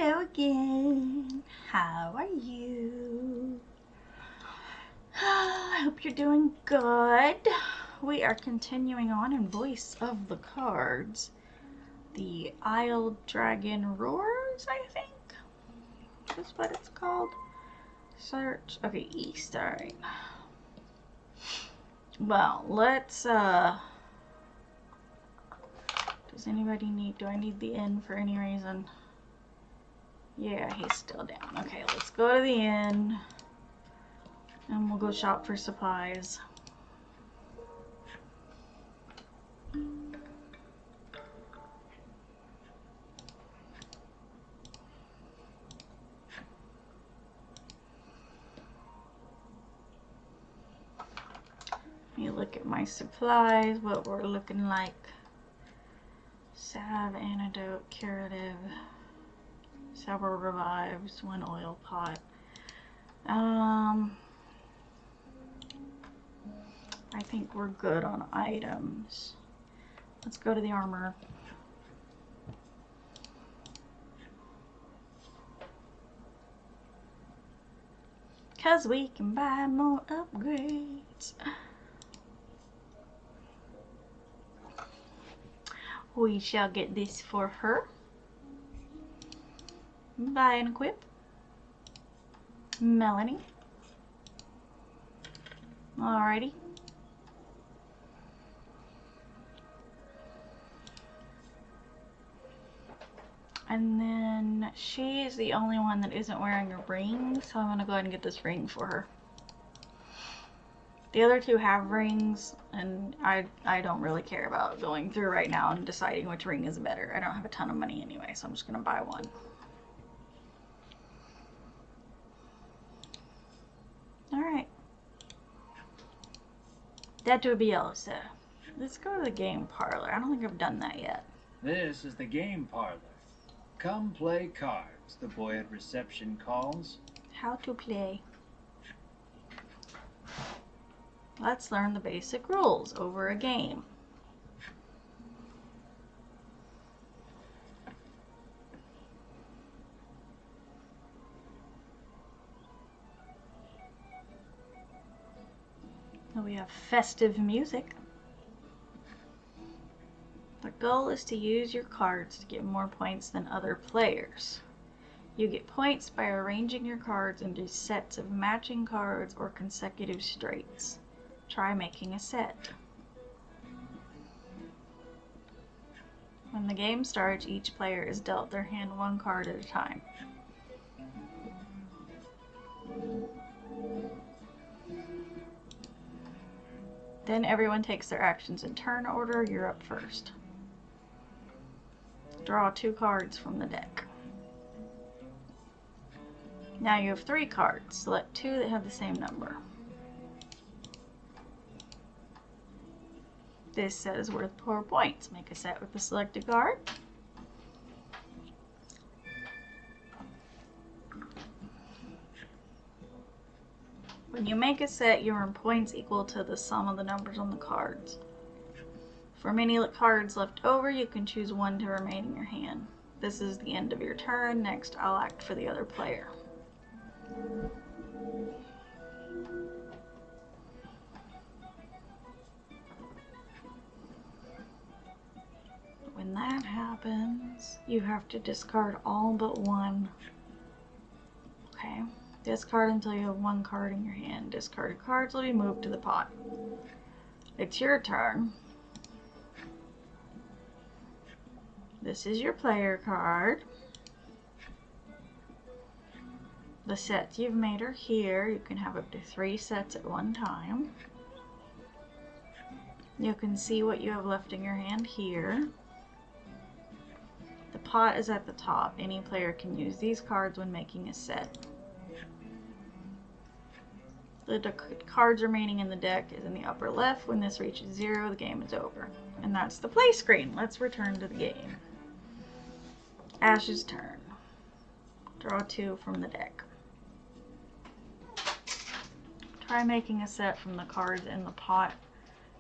Hello again. How are you? I hope you're doing good. We are continuing on in Voice of the Cards. The Isle Dragon Roars, I think. That's what it's called. Search. Okay, east. Alright. Well, let's, does anybody need, do I need the inn for any reason? Yeah, he's still down. Okay, let's go to the inn. And we'll go shop for supplies. Let me look at my supplies, what we're looking like. Salve, antidote, curative, several revives, 1 oil pot. I think we're good on items. Let's go to the armor. Cause we can buy more upgrades. We shall get this for her. Buy and equip. Melanie. Alrighty. And then she is the only one that isn't wearing a ring, so I'm gonna go ahead and get this ring for her. The other two have rings, and I don't really care about going through right now and deciding which ring is better. I don't have a ton of money anyway, so I'm just gonna buy one. Alright. That would be all, sir. Let's go to the game parlor. I don't think I've done that yet. This is the game parlor. Come play cards, the boy at reception calls. How to play. Let's learn the basic rules over a game. Now we have festive music. The goal is to use your cards to get more points than other players. You get points by arranging your cards into sets of matching cards or consecutive straights. Try making a set. When the game starts, each player is dealt their hand 1 card at a time. Then everyone takes their actions in turn order. You're up first. Draw 2 cards from the deck. Now you have 3 cards. Select 2 that have the same number. This set is worth 4 points. Make a set with the selected card. When you make a set, you earn points equal to the sum of the numbers on the cards. For many cards left over, you can choose 1 to remain in your hand. This is the end of your turn. Next, I'll act for the other player. When that happens, you have to discard all but 1. Okay. Discard until you have 1 card in your hand. Discarded cards will be moved to the pot. It's your turn. This is your player card. The sets you've made are here. You can have up to 3 sets at one time. You can see what you have left in your hand here. The pot is at the top. Any player can use these cards when making a set. The cards remaining in the deck is in the upper left. When this reaches 0, the game is over. And that's the play screen. Let's return to the game. Ash's turn. Draw 2 from the deck. Try making a set from the cards in the pot.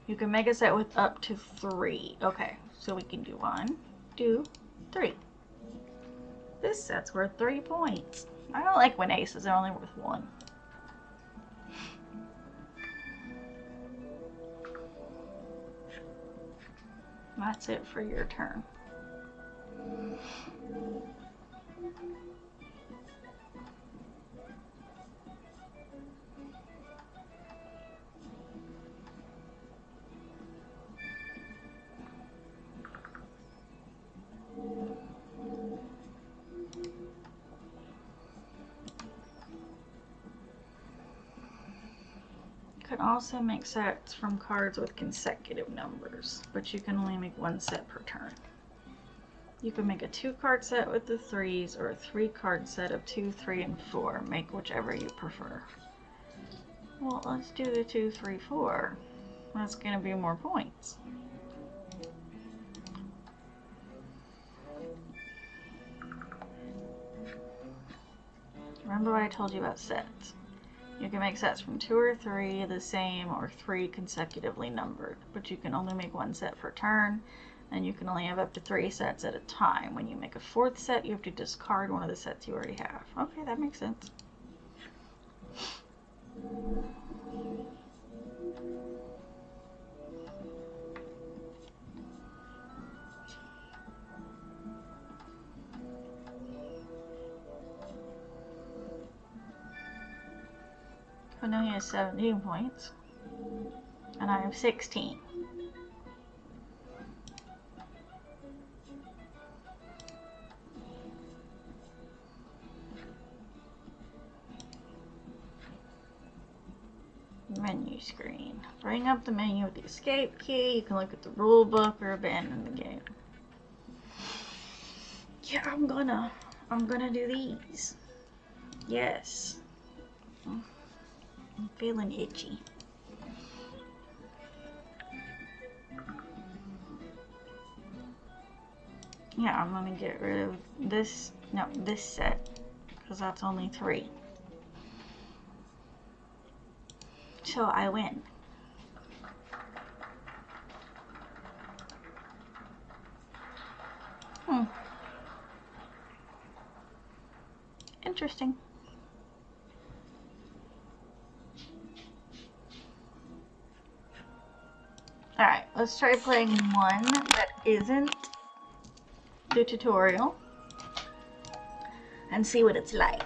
You can make a set with up to 3. Okay, so we can do 1, 2, 3. This set's worth 3 points. I don't like when aces are only worth 1. That's it for your turn. You can also make sets from cards with consecutive numbers, but you can only make 1 set per turn. You can make a 2-card set with the 3s or a 3-card set of 2, 3, and 4. Make whichever you prefer. Well, let's do the 2, 3, 4. That's going to be more points. Remember what I told you about sets. You can make sets from 2 or 3 the same or 3 consecutively numbered, but you can only make 1 set per turn, and you can only have up to 3 sets at a time. When you make a 4th set, you have to discard one of the sets you already have. Okay, that makes sense. I know he has 17 points, and I have 16. Menu screen. Bring up the menu with the escape key. You can look at the rule book or abandon the game. Yeah, I'm gonna do these. Yes. I'm feeling itchy. Yeah, I'm gonna get rid of this, no, this set, because that's only 3. So I win. Interesting. Alright, let's try playing one that isn't the tutorial and see what it's like.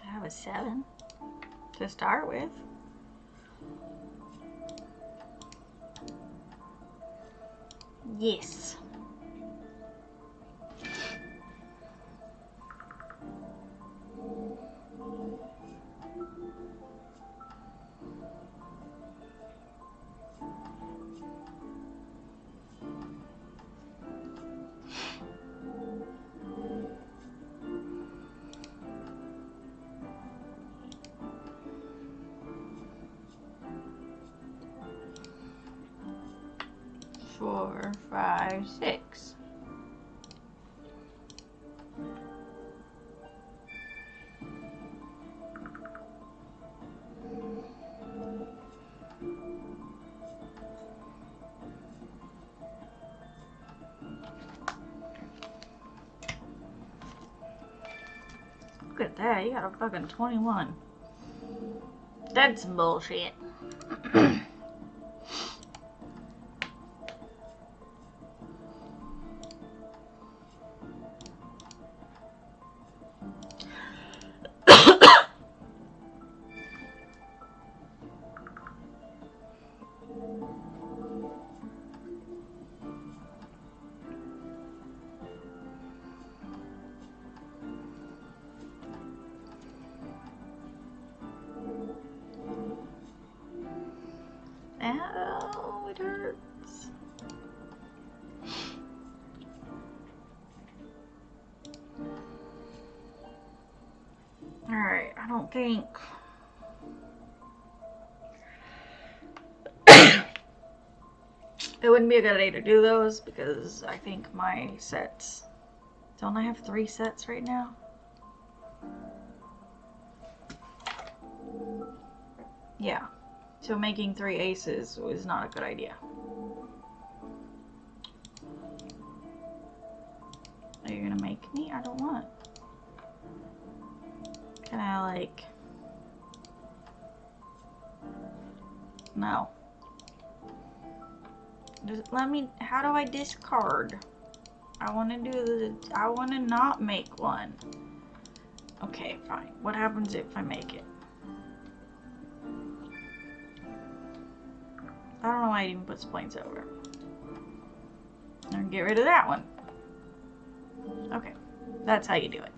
I have a 7 to start with. Yes. Four, 5, 6. Look at that, you got a fucking 21. That's some bullshit. Ow, it hurts. Alright, I don't think... it wouldn't be a good idea to do those because I think my sets... Don't I have 3 sets right now? Yeah. So making 3 aces was not a good idea. Are you gonna make me? I don't want. Can I, like... No. Just let me... How do I discard? I want to do the... I want to not make one. Okay, fine. What happens if I make it? I don't know why I even put points over. And get rid of that one. Okay. That's how you do it.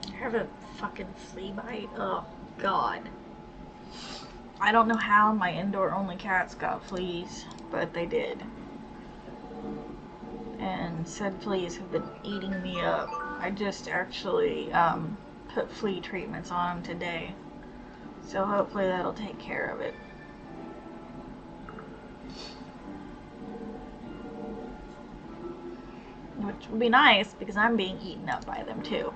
I have a fucking flea bite. Oh, God. I don't know how my indoor-only cats got fleas, but they did. And said fleas have been eating me up. I just actually put flea treatments on them today. So hopefully that'll take care of it. Which would be nice because I'm being eaten up by them too.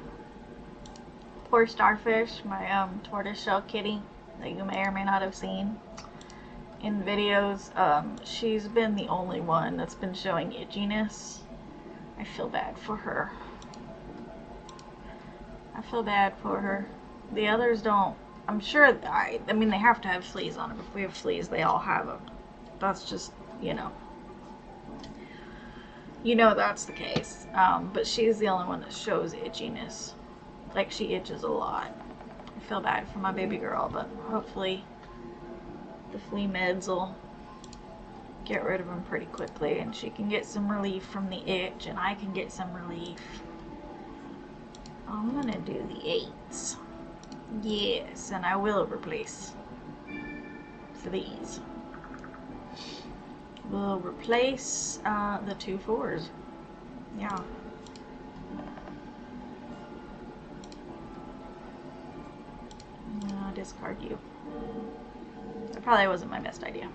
Poor Starfish, my tortoiseshell kitty that you may or may not have seen in videos. She's been the only one that's been showing itchiness. I feel bad for her. I feel bad for her. The others don't. I'm sure, I mean, they have to have fleas on them. If we have fleas, they all have them. That's just, you know. You know that's the case. But she's the only one that shows itchiness. Like, she itches a lot. I feel bad for my baby girl, but hopefully the flea meds will get rid of them pretty quickly and she can get some relief from the itch and I can get some relief. I'm gonna do the 8s. Yes, and I will replace these. We'll replace the 2 4s. Yeah. I'll discard you. That probably wasn't my best idea.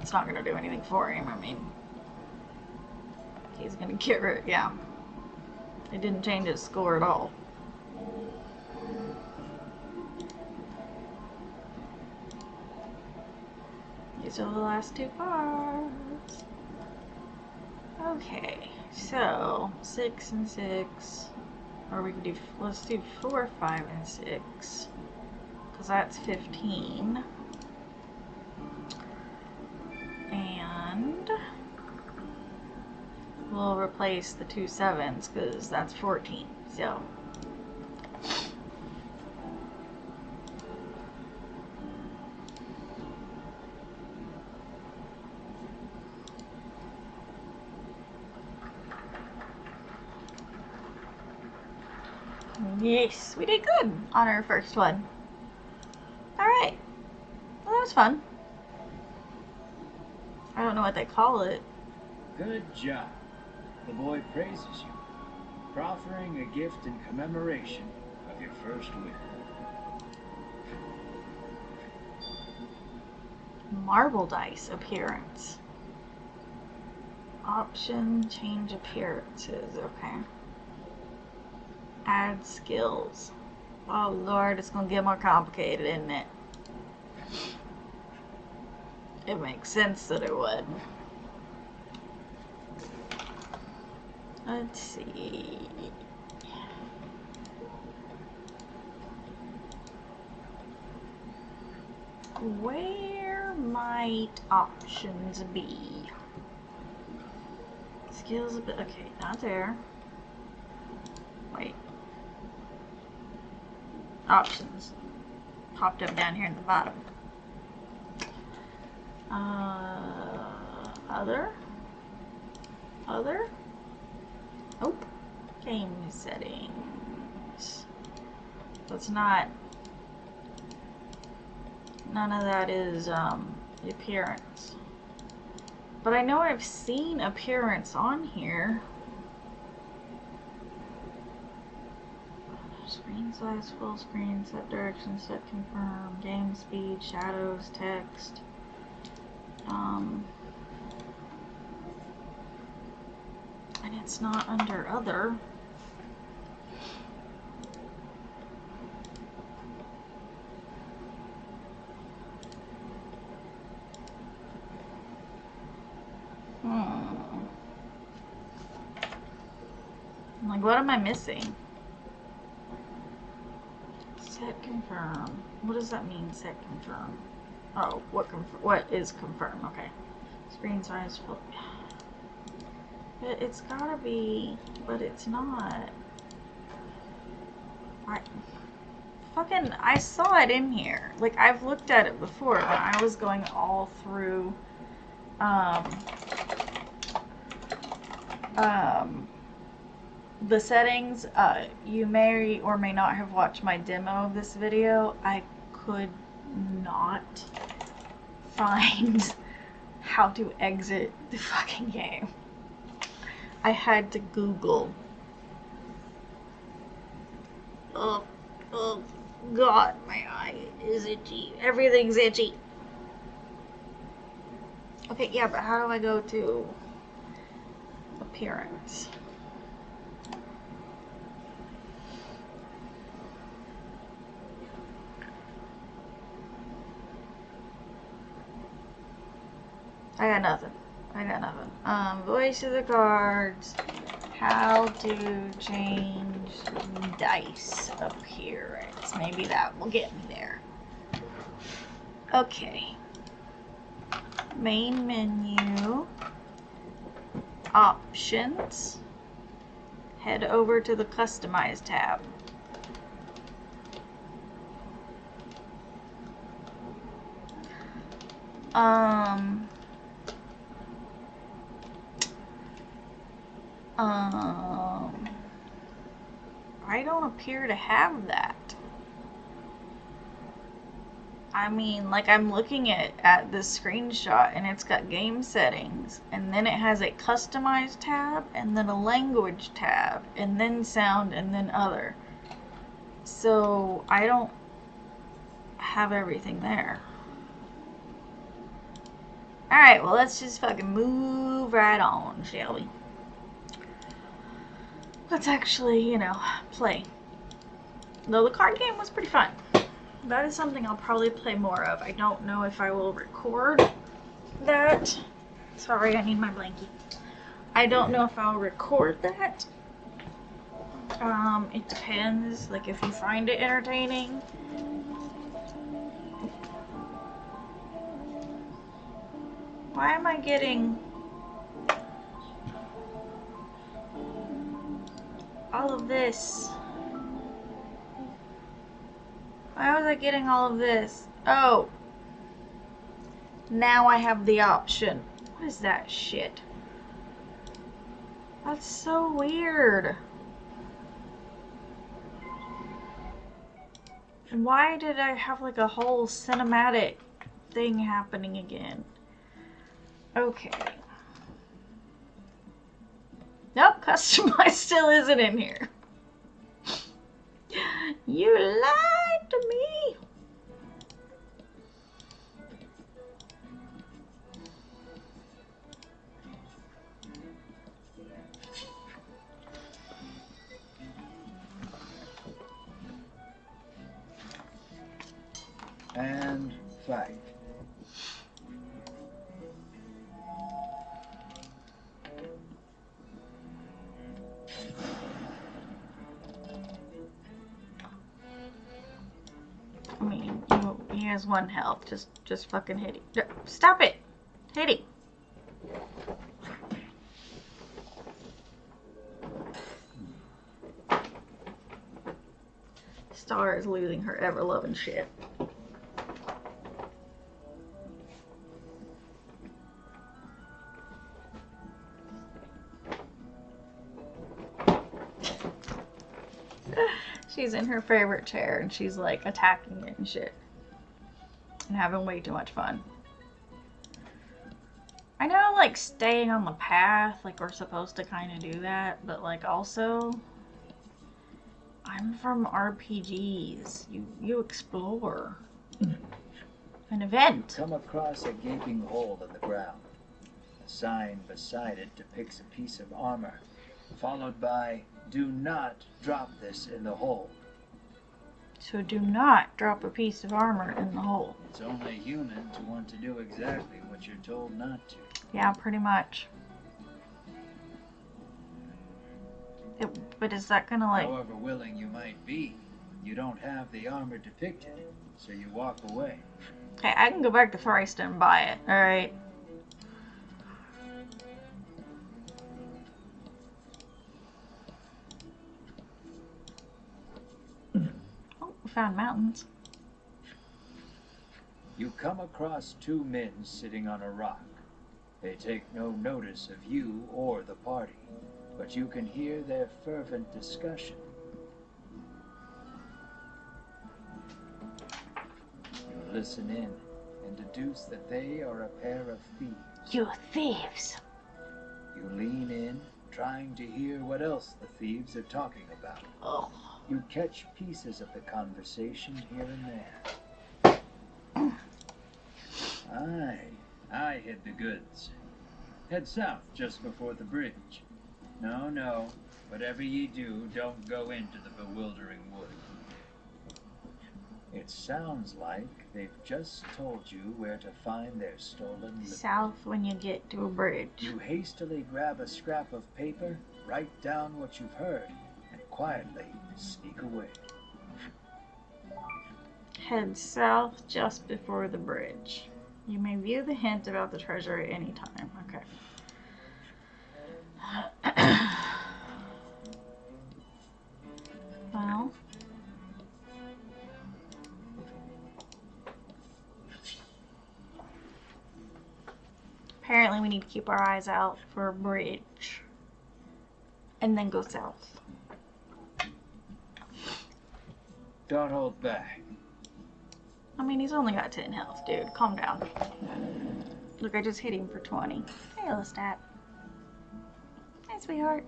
It's not going to do anything for him. I mean, he's going to get rid, yeah. It didn't change his score at all. These are the last 2 cards. Okay, so 6 and 6. Or we can do, let's do 4, 5, and 6. Because that's 15. And we'll replace the 2 7s because that's 14. So yes, we did good on our first one. Alright. Well, that was fun. I don't know what they call it. Good job. The boy praises you, proffering a gift in commemoration of your first win. Marble dice appearance. Option, change appearances. Okay. Add skills. Oh Lord, it's gonna get more complicated, isn't it? It makes sense that it would. Let's see. Where might options be? Skills, okay, not there. Wait. Options. Popped up down here at the bottom. Other? Other? Nope. Game settings. That's not... None of that is, the appearance. But I know I've seen appearance on here. Screen size, full screen, set direction, set confirm, game speed, shadows, text. And it's not under other. Like, what am I missing? Set confirm. What does that mean, set confirm? Oh, what is confirm? Okay. Screen size full. It's gotta be, but it's not. I saw it in here. Like, I've looked at it before when I was going all through, the settings. You may or may not have watched my demo of this video. I could not find how to exit the fucking game. I had to Google. Oh God, my eye is itchy. Everything's itchy. Okay, yeah, but how do I go to appearance? I got nothing. Voice of the cards. How to change dice appearance. Maybe that will get me there. Okay. Main menu. Options. Head over to the Customize tab. I don't appear to have that. I mean, like, I'm looking at this screenshot and it's got game settings, and then it has a customize tab, and then a language tab, and then sound, and then other. So I don't have everything there. Alright, well, let's just fucking move right on, shall we? Let's actually, you know, play. Though the card game was pretty fun. That is something I'll probably play more of. I don't know if I will record that. Sorry, I need my blankie. I don't know if I'll record that. It depends, like, if you find it entertaining. Why am I getting all of this? Why was I getting all of this? Oh. Now I have the option. What is that shit? That's so weird. And why did I have like a whole cinematic thing happening again? Okay. Nope, customize still isn't in here. You lied to me. And fight. has 1 health. Just fucking hit him. Stop it! Hit him. Star is losing her ever-loving shit. She's in her favorite chair and she's like attacking it and shit. And having way too much fun. I know like staying on the path, like we're supposed to kind of do that, but like also, I'm from RPGs. You explore. An event. Come across a gaping hole in the ground. A sign beside it depicts a piece of armor, followed by, "Do not drop this in the hole." So do not drop a piece of armor in the hole. It's only human to want to do exactly what you're told not to. Yeah, pretty much. But is that gonna like... However willing you might be, you don't have the armor depicted, so you walk away. Okay, I can go back to Thriceton and buy it, alright? Oh, we found mountains. You come across 2 men sitting on a rock. They take no notice of you or the party, but you can hear their fervent discussion. You listen in and deduce that they are a pair of thieves. You thieves! You lean in, trying to hear what else the thieves are talking about. Oh. You catch pieces of the conversation here and there. I hid the goods. Head south just before the bridge. No, whatever ye do, don't go into the Bewildering Wood. It sounds like they've just told you where to find their stolen loot. South when you get to a bridge. You hastily grab a scrap of paper, write down what you've heard, and quietly sneak away. Head south just before the bridge. You may view the hint about the treasure at any time. Okay. Well. Apparently we need to keep our eyes out for a bridge. And then go south. Don't hold back. I mean, he's only got 10 health, dude. Calm down. Look, I just hit him for 20. Hey, Lestat. Hi, sweetheart.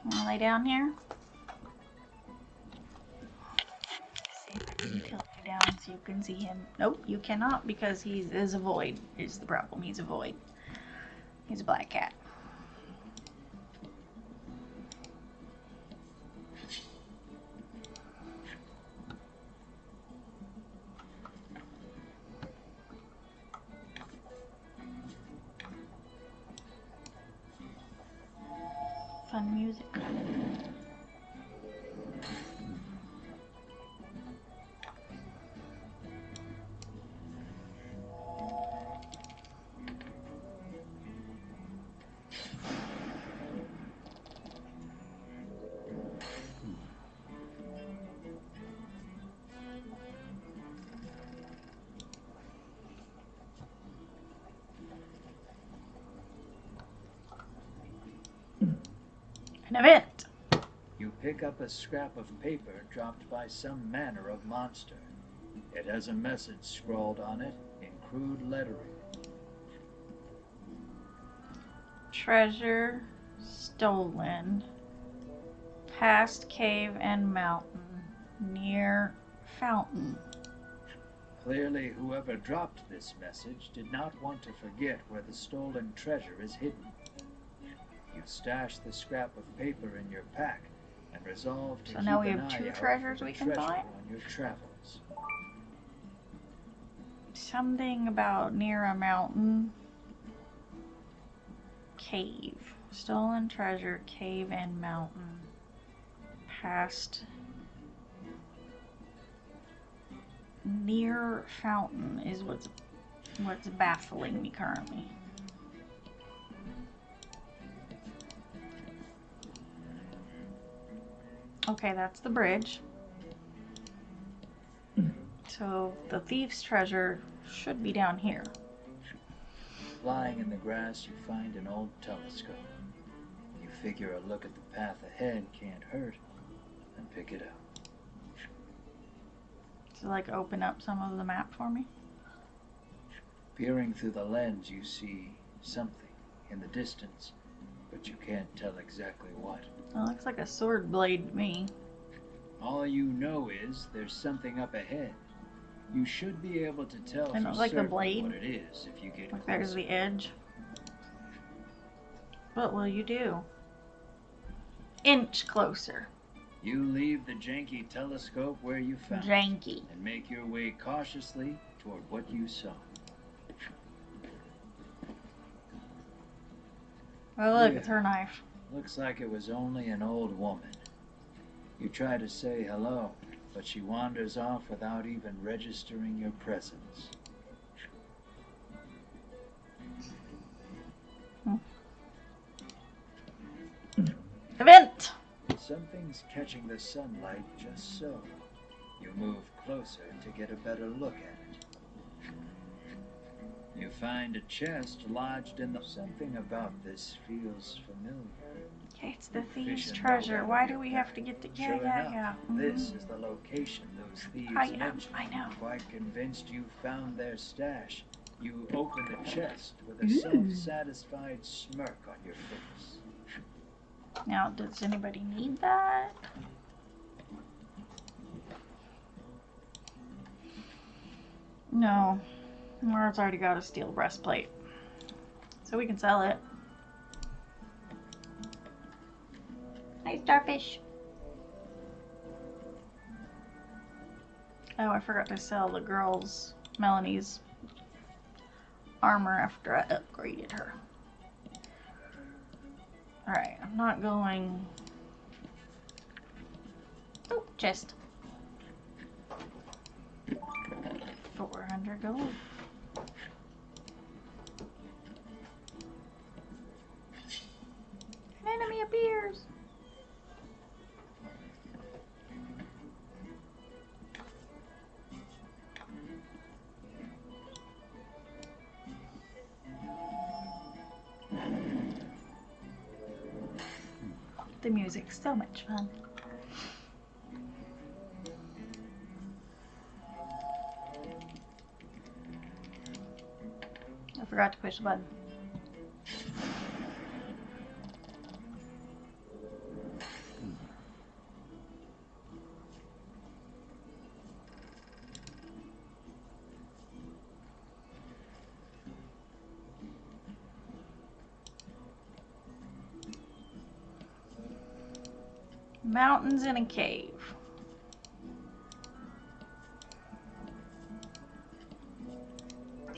Wanna lay down here? See if I can tilt you down so you can see him. Nope, you cannot because he is a void. Is the problem. He's a void. He's a black cat. Fun music. An event. You pick up a scrap of paper dropped by some manner of monster. It has a message scrawled on it in crude lettering. Treasure stolen. Past cave and mountain. Near fountain. Clearly, whoever dropped this message did not want to forget where the stolen treasure is hidden. You stash the scrap of paper in your pack and resolve to So keep now we an have eye 2 out treasures for the we can treasure find? on your travels. Something about near a mountain. Cave. Stolen treasure, cave and mountain. Past near fountain is what's baffling me currently. Okay, that's the bridge. So the thief's treasure should be down here. Lying in the grass, you find an old telescope. You figure a look at the path ahead can't hurt, and pick it up. So, like, open up some of the map for me? Peering through the lens, you see something in the distance, but you can't tell exactly what. It looks like a sword blade to me. All you know is there's something up ahead. You should be able to tell for like the certain blade? what it is if you get Like closer. there's the edge. What will you do? Inch closer. You leave the janky telescope where you found Janky. it and make your way cautiously toward what you saw. Oh look, Yeah. it's her knife. Looks like it was only an old woman. You try to say hello, but she wanders off without even registering your presence. Event! Something's catching the sunlight just so. You move closer to get a better look at it. You find a chest lodged in the... Something about this feels familiar. Okay, it's the thieves' Fishing treasure. out Why of do your we pack. have to get to... Sure enough, Yeah. This is the location those thieves mentioned. I know. Quite convinced you found their stash. You open the chest with a self-satisfied smirk on your face. Now, does anybody need that? No. Laura's already got a steel breastplate. So we can sell it. Hi, starfish. Oh, I forgot to sell the girl's, Melanie's, armor after I upgraded her. Alright, I'm not going... Oh, chest. 400 gold. An enemy appears. The music's so much fun. I forgot to push the button. Mountains in a cave.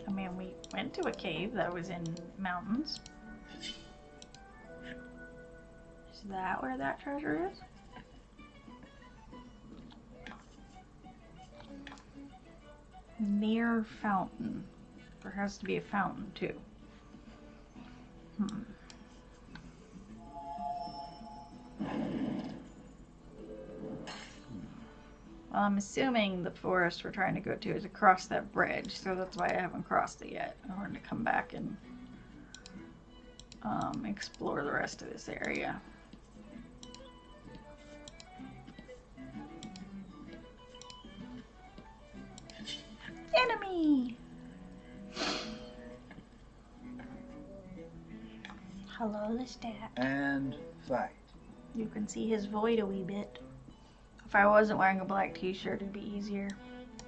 I mean, we went to a cave that was in mountains. Is that where that treasure is? Near fountain. There has to be a fountain too. Well, I'm assuming the forest we're trying to go to is across that bridge, so that's why I haven't crossed it yet. I wanted to come back and explore the rest of this area. Enemy! Hello, Lestat. And fight. You can see his void a wee bit. If I wasn't wearing a black t-shirt, it'd be easier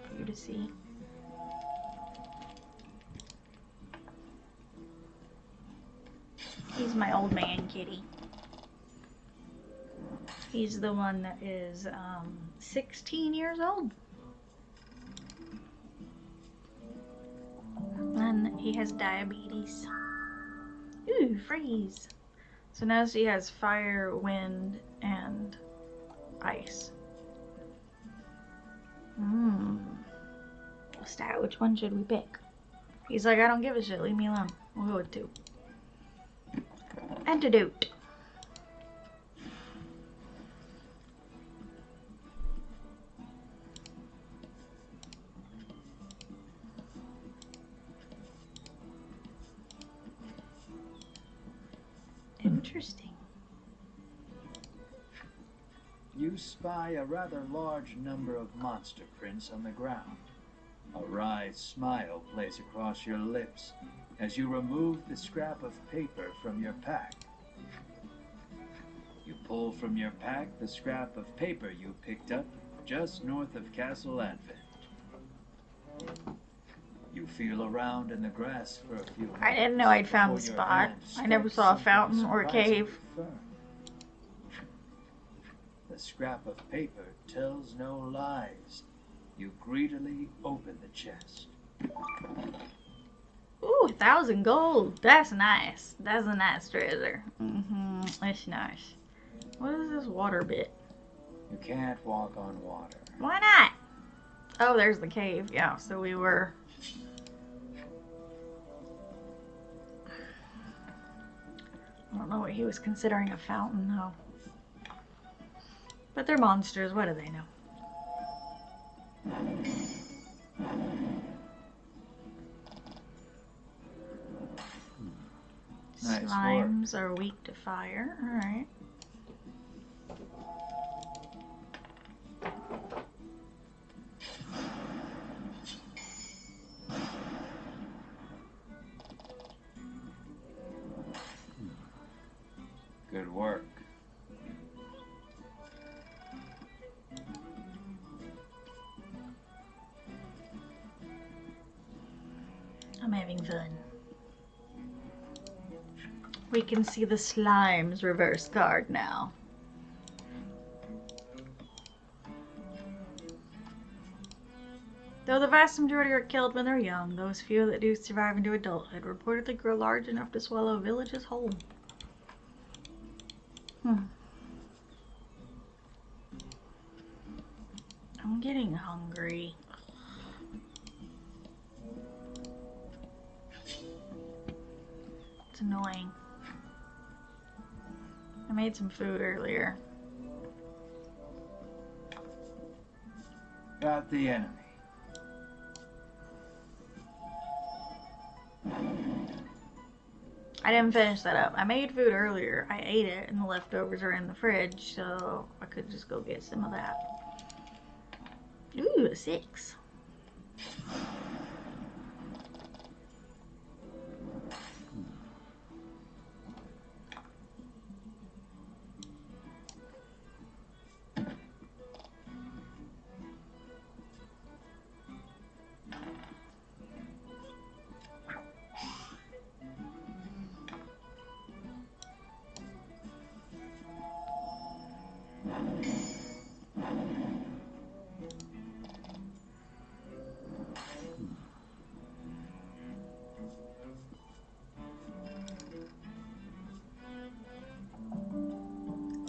for you to see. He's my old man kitty. He's the one that is 16 years old. And he has diabetes. Ooh, freeze. So now she has fire, wind, and ice. Stat, which one should we pick? He's like, I don't give a shit, leave me alone. We'll go with 2. Antidote. Interesting. You spy a rather large number of monster prints on the ground. A wry smile plays across your lips as you remove the scrap of paper from your pack. You pull from your pack the scrap of paper you picked up just north of Castle Advent. You feel around in the grass for a few minutes. I didn't know I'd found the spot. I never saw a fountain or a cave. The scrap of paper tells no lies. You greedily open the chest. Ooh, 1,000 gold. That's nice. That's a nice treasure. That's nice. What is this water bit? You can't walk on water. Why not? Oh, there's the cave. Yeah, so we were... I don't know what he was considering a fountain, though. But they're monsters. What do they know? Nice Slimes are weak to fire. Alright. Good work. I'm having fun. We can see the slime's reverse card now. Though the vast majority are killed when they're young, those few that do survive into adulthood reportedly grow large enough to swallow villages whole. I'm getting hungry. It's annoying. I made some food earlier. Got the enemy. I didn't finish that up. I made food earlier. I ate it and the leftovers are in the fridge, so I could just go get some of that. Ooh, a 6.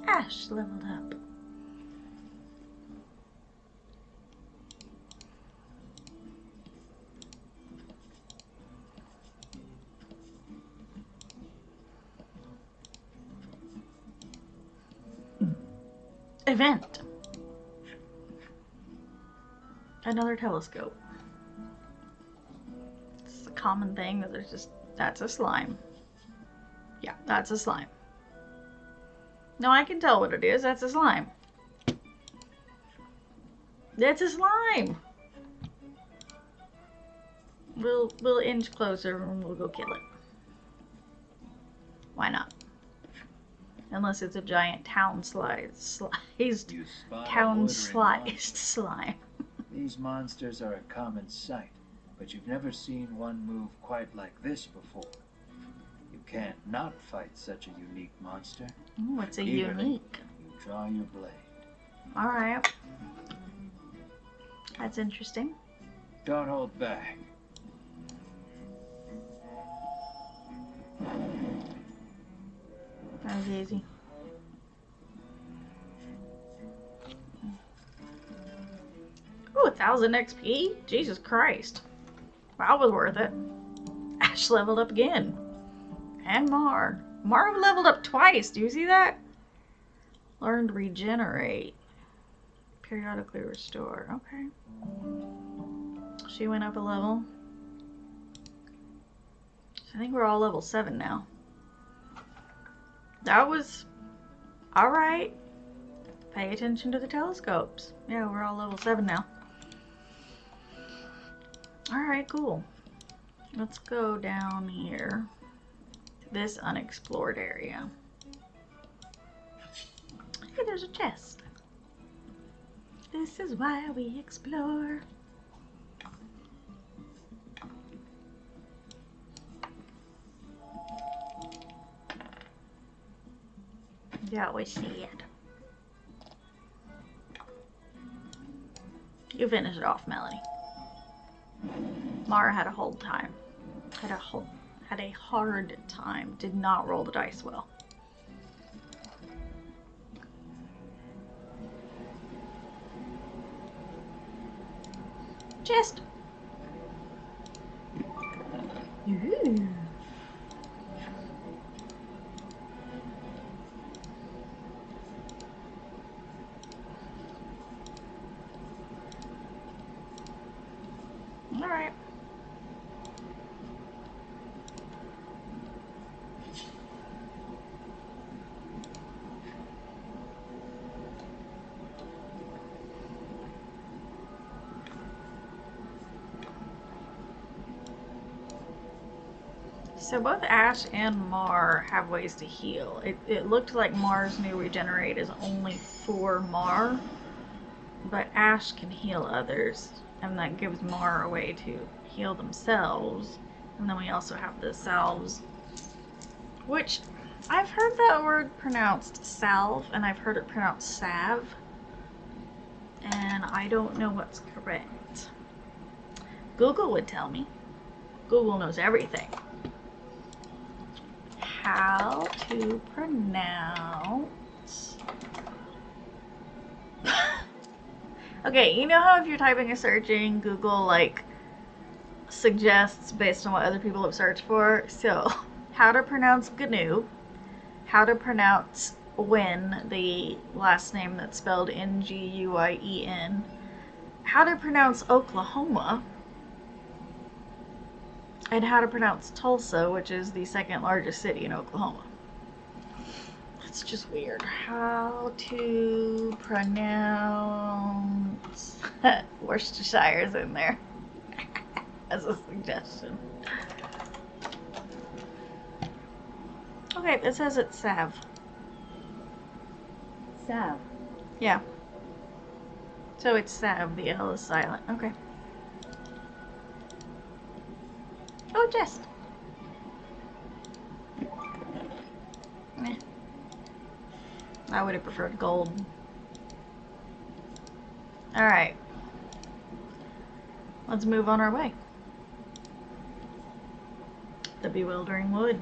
Ash leveled up. Event. Another telescope. It's a common thing that there's just... That's a slime. Yeah, that's a slime. No, I can tell what it is. That's a slime. That's a slime! We'll inch closer and we'll go kill it. Why not? Unless it's a giant town-sliced slime. These monsters are a common sight, but you've never seen one move quite like this before. You can't not fight such a unique monster. What's a Eagerly, unique? You draw your blade. Alright. That's interesting. Don't hold back. That was easy. Ooh, 1000 XP? Jesus Christ. That was worth it. Ash leveled up again. And Mar. Mar leveled up twice. Do you see that? Learned regenerate. Periodically restore. Okay. She went up a level. I think we're all level 7 now. That was alright. Pay attention to the telescopes. Yeah, we're all level 7 now. Alright, cool. Let's go down here to this unexplored area. Hey, there's a chest. This is why we explore. Yeah, we see it. You finish it off, Melanie. Mara had a hard time. Had a hard time. Did not roll the dice well. Chest. Ooh. All right. So both Ash and Mar have ways to heal. It looked like Mar's new regenerate is only for Mar, but Ash can heal others, and that gives Mar a way to heal themselves. And then we also have the salves, which I've heard that word pronounced salve, and I've heard it pronounced salve, and I don't know what's correct. Google would tell me. Google knows everything. How to pronounce... Okay, you know how if you're typing a search in, Google like suggests based on what other people have searched for? So, how to pronounce GNU, how to pronounce Wynn, the last name that's spelled Nguyen, how to pronounce Oklahoma, and how to pronounce Tulsa, which is the second largest city in Oklahoma. It's just weird. How to pronounce... Worcestershire's in there as a suggestion. Okay, it says it's salve. Salve. Yeah. So it's salve. The L is silent. Okay. Oh, chest. Meh. I would have preferred gold. Alright. Let's move on our way. The Bewildering Wood.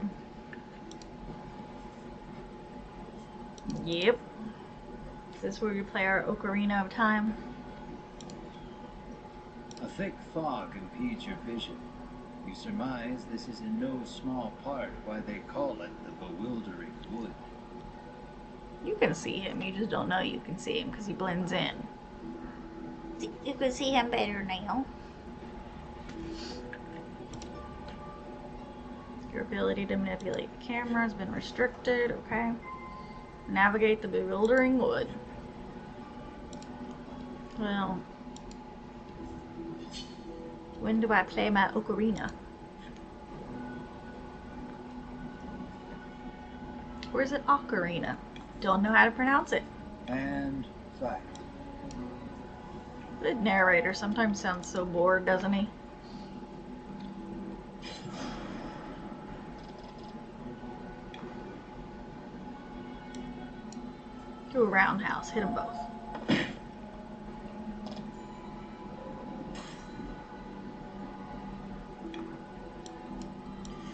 Yep. Is this where we play our Ocarina of Time? A thick fog impedes your vision. You surmise this is in no small part why they call it the Bewildering Wood. You can see him, you just don't know you can see him because he blends in. You can see him better now. Your ability to manipulate the camera has been restricted, okay. Navigate the Bewildering Wood. Well, when do I play my ocarina? Or is it ocarina? Don't know how to pronounce it. And fact. The narrator sometimes sounds so bored, doesn't he? To a roundhouse, hit them both.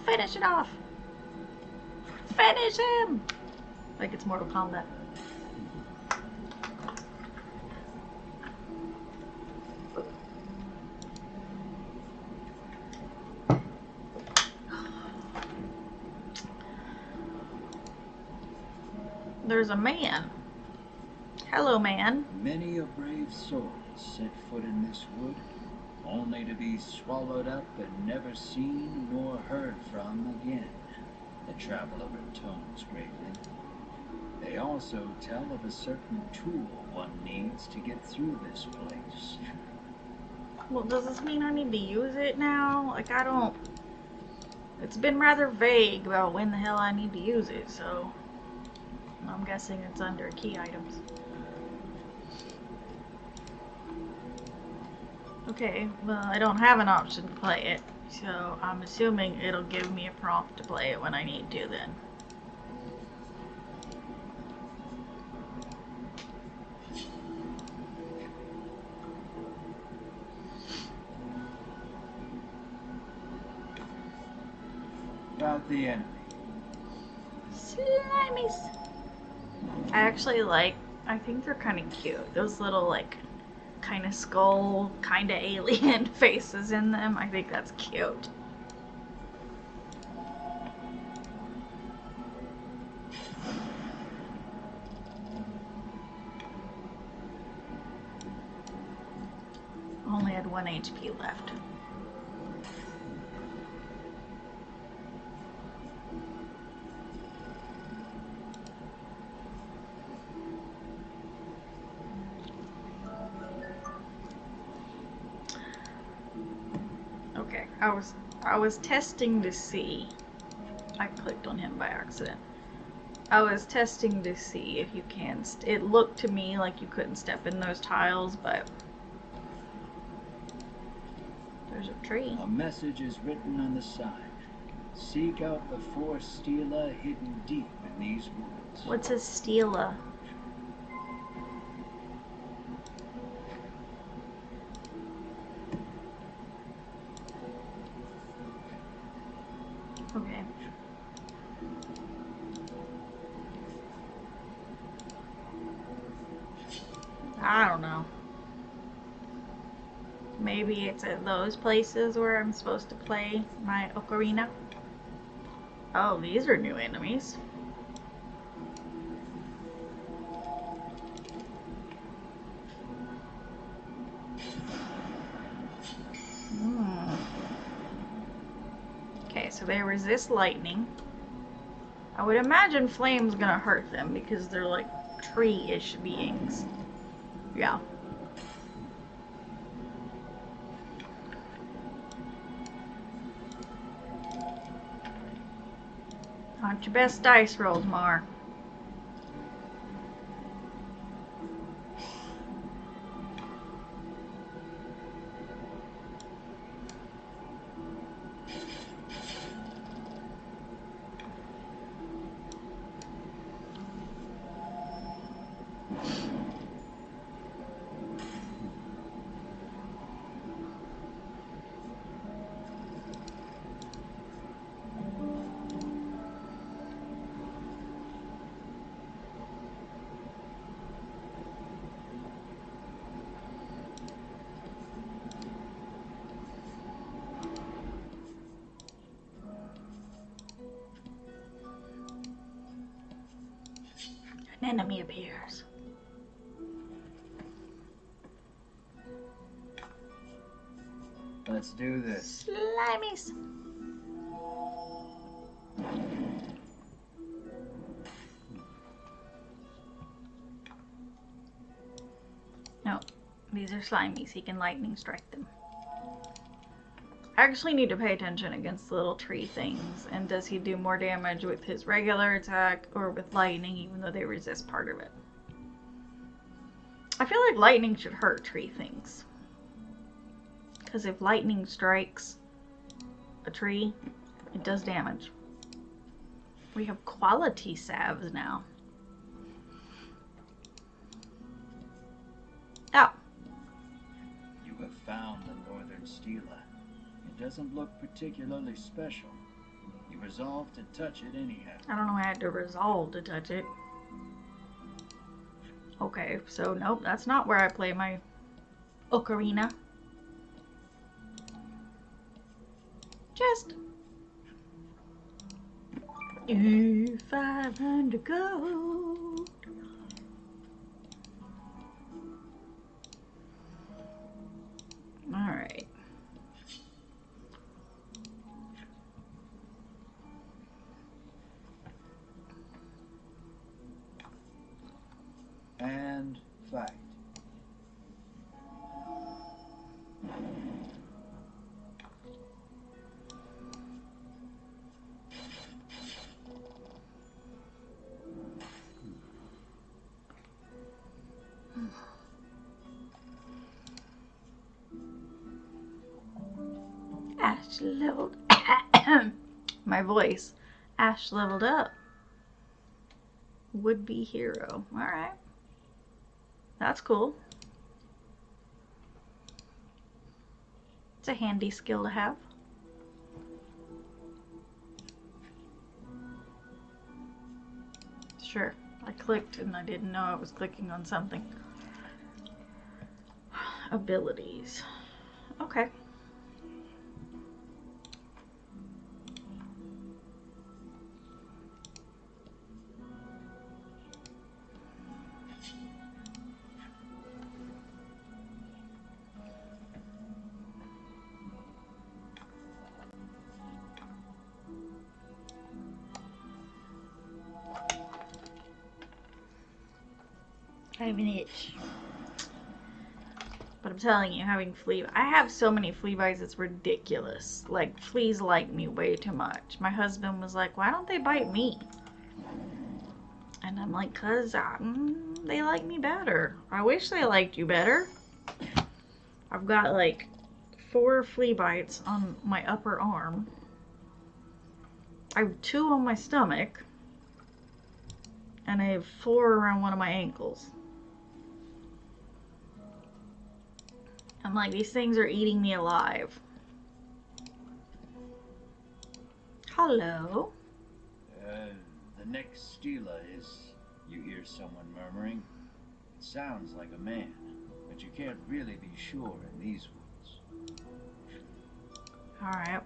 Finish it off! Finish him! Like it's Mortal Kombat. There's a man. Hello, man. Many a brave soul has set foot in this wood, only to be swallowed up and never seen nor heard from again, the traveler intones gravely. They also tell of a certain tool one needs to get through this place. Well, does this mean I need to use it now? Like, I don't... It's been rather vague about when the hell I need to use it, so... I'm guessing it's under key items. Okay, well, I don't have an option to play it, so I'm assuming it'll give me a prompt to play it when I need to then. About the enemy. Slimies! I actually like, I think they're kind of cute. Those little, like, kind of skull, kind of alien faces in them. I think that's cute. Only had 1 HP left. Okay, I was testing to see. I clicked on him by accident. I was testing to see if you can. It looked to me like you couldn't step in those tiles, but there's a tree. A message is written on the sign. Seek out the 4 stela hidden deep in these woods. What's a stela? Okay. I don't know. Maybe it's at those places where I'm supposed to play my ocarina. Oh, these are new enemies. Okay, so they resist lightning. I would imagine flame's gonna hurt them because they're like tree-ish beings. Yeah. Not your best dice rolls, Mar. An enemy appears. Let's do this. Slimies. No, these are slimies. He can lightning strike them. I actually need to pay attention against the little tree things. And does he do more damage with his regular attack or with lightning, even though they resist part of it? I feel like lightning should hurt tree things. Because if lightning strikes a tree, it does damage. We have quality salves now. Oh. You have found the northern stela. It doesn't look particularly special. You resolve to touch it anyhow. I don't know why I had to resolve to touch it. Okay, so nope, that's not where I play my ocarina. Just 500 gold. Alright. And fight. Ash leveled. My voice. Ash leveled up. Would be hero. Alright. That's cool. It's a handy skill to have. Sure. I clicked and I didn't know I was clicking on something. Abilities. Okay. I have an itch. But I'm telling you, having flea... I have so many flea bites, it's ridiculous. Like, fleas like me way too much. My husband was like, why don't they bite me? And I'm like, cause they like me better. I wish they liked you better. I've got like 4 flea bites on my upper arm. I have 2 on my stomach. And I have 4 around one of my ankles. I'm like, these things are eating me alive. Hello. The next stela is, you hear someone murmuring. It sounds like a man, but you can't really be sure in these woods. Alright.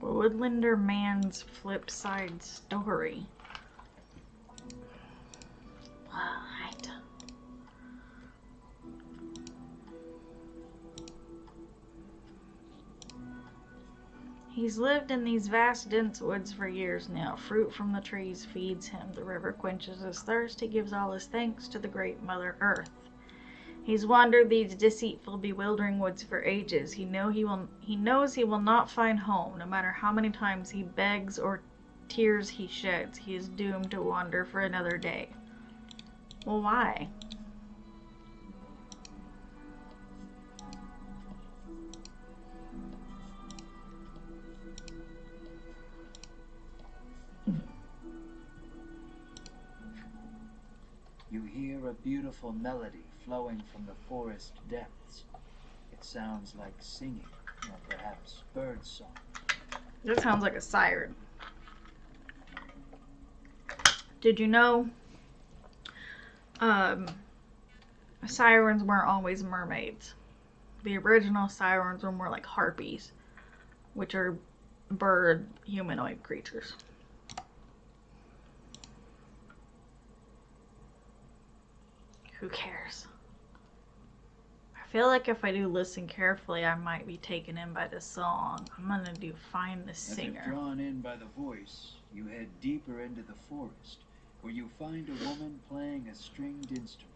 Woodlander man's flip side story. What? He's lived in these vast, dense woods for years now. Fruit from the trees feeds him. The river quenches his thirst. He gives all his thanks to the great Mother Earth. He's wandered these deceitful, bewildering woods for ages. He knows he will not find home, no matter how many times he begs or tears he sheds. He is doomed to wander for another day. Well, why? You hear a beautiful melody flowing from the forest depths. It sounds like singing, or perhaps bird song. This sounds like a siren. Did you know sirens weren't always mermaids? The original sirens were more like harpies, which are bird humanoid creatures. Who cares? I feel like if I do listen carefully, I might be taken in by the song. I'm gonna do find the singer. If drawn in by the voice, you head deeper into the forest, where you find a woman playing a stringed instrument.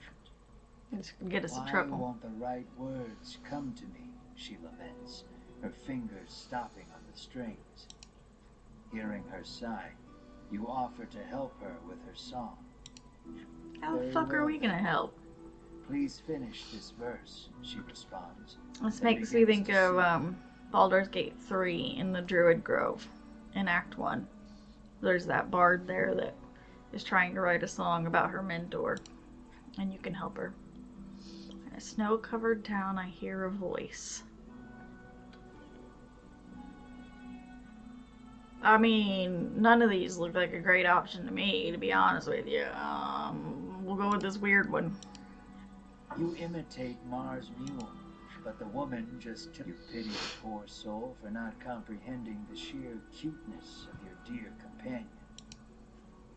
Just get us in Why trouble. won't the right words come to me, she laments, her fingers stopping on the strings. Hearing her sigh, you offer to help her with her song. How the Very fuck are well we gonna then. help? Please finish this verse, she responds. This and makes me begins think to of sing. Baldur's Gate 3 in the Druid Grove in Act 1. There's that bard there that is trying to write a song about her mentor, and you can help her. In a snow-covered town, I hear a voice. I mean, none of these look like a great option to me, to be honest with you. We'll go with this weird one. You imitate Mars' mule, but the woman just you pity the poor soul for not comprehending the sheer cuteness of your dear companion.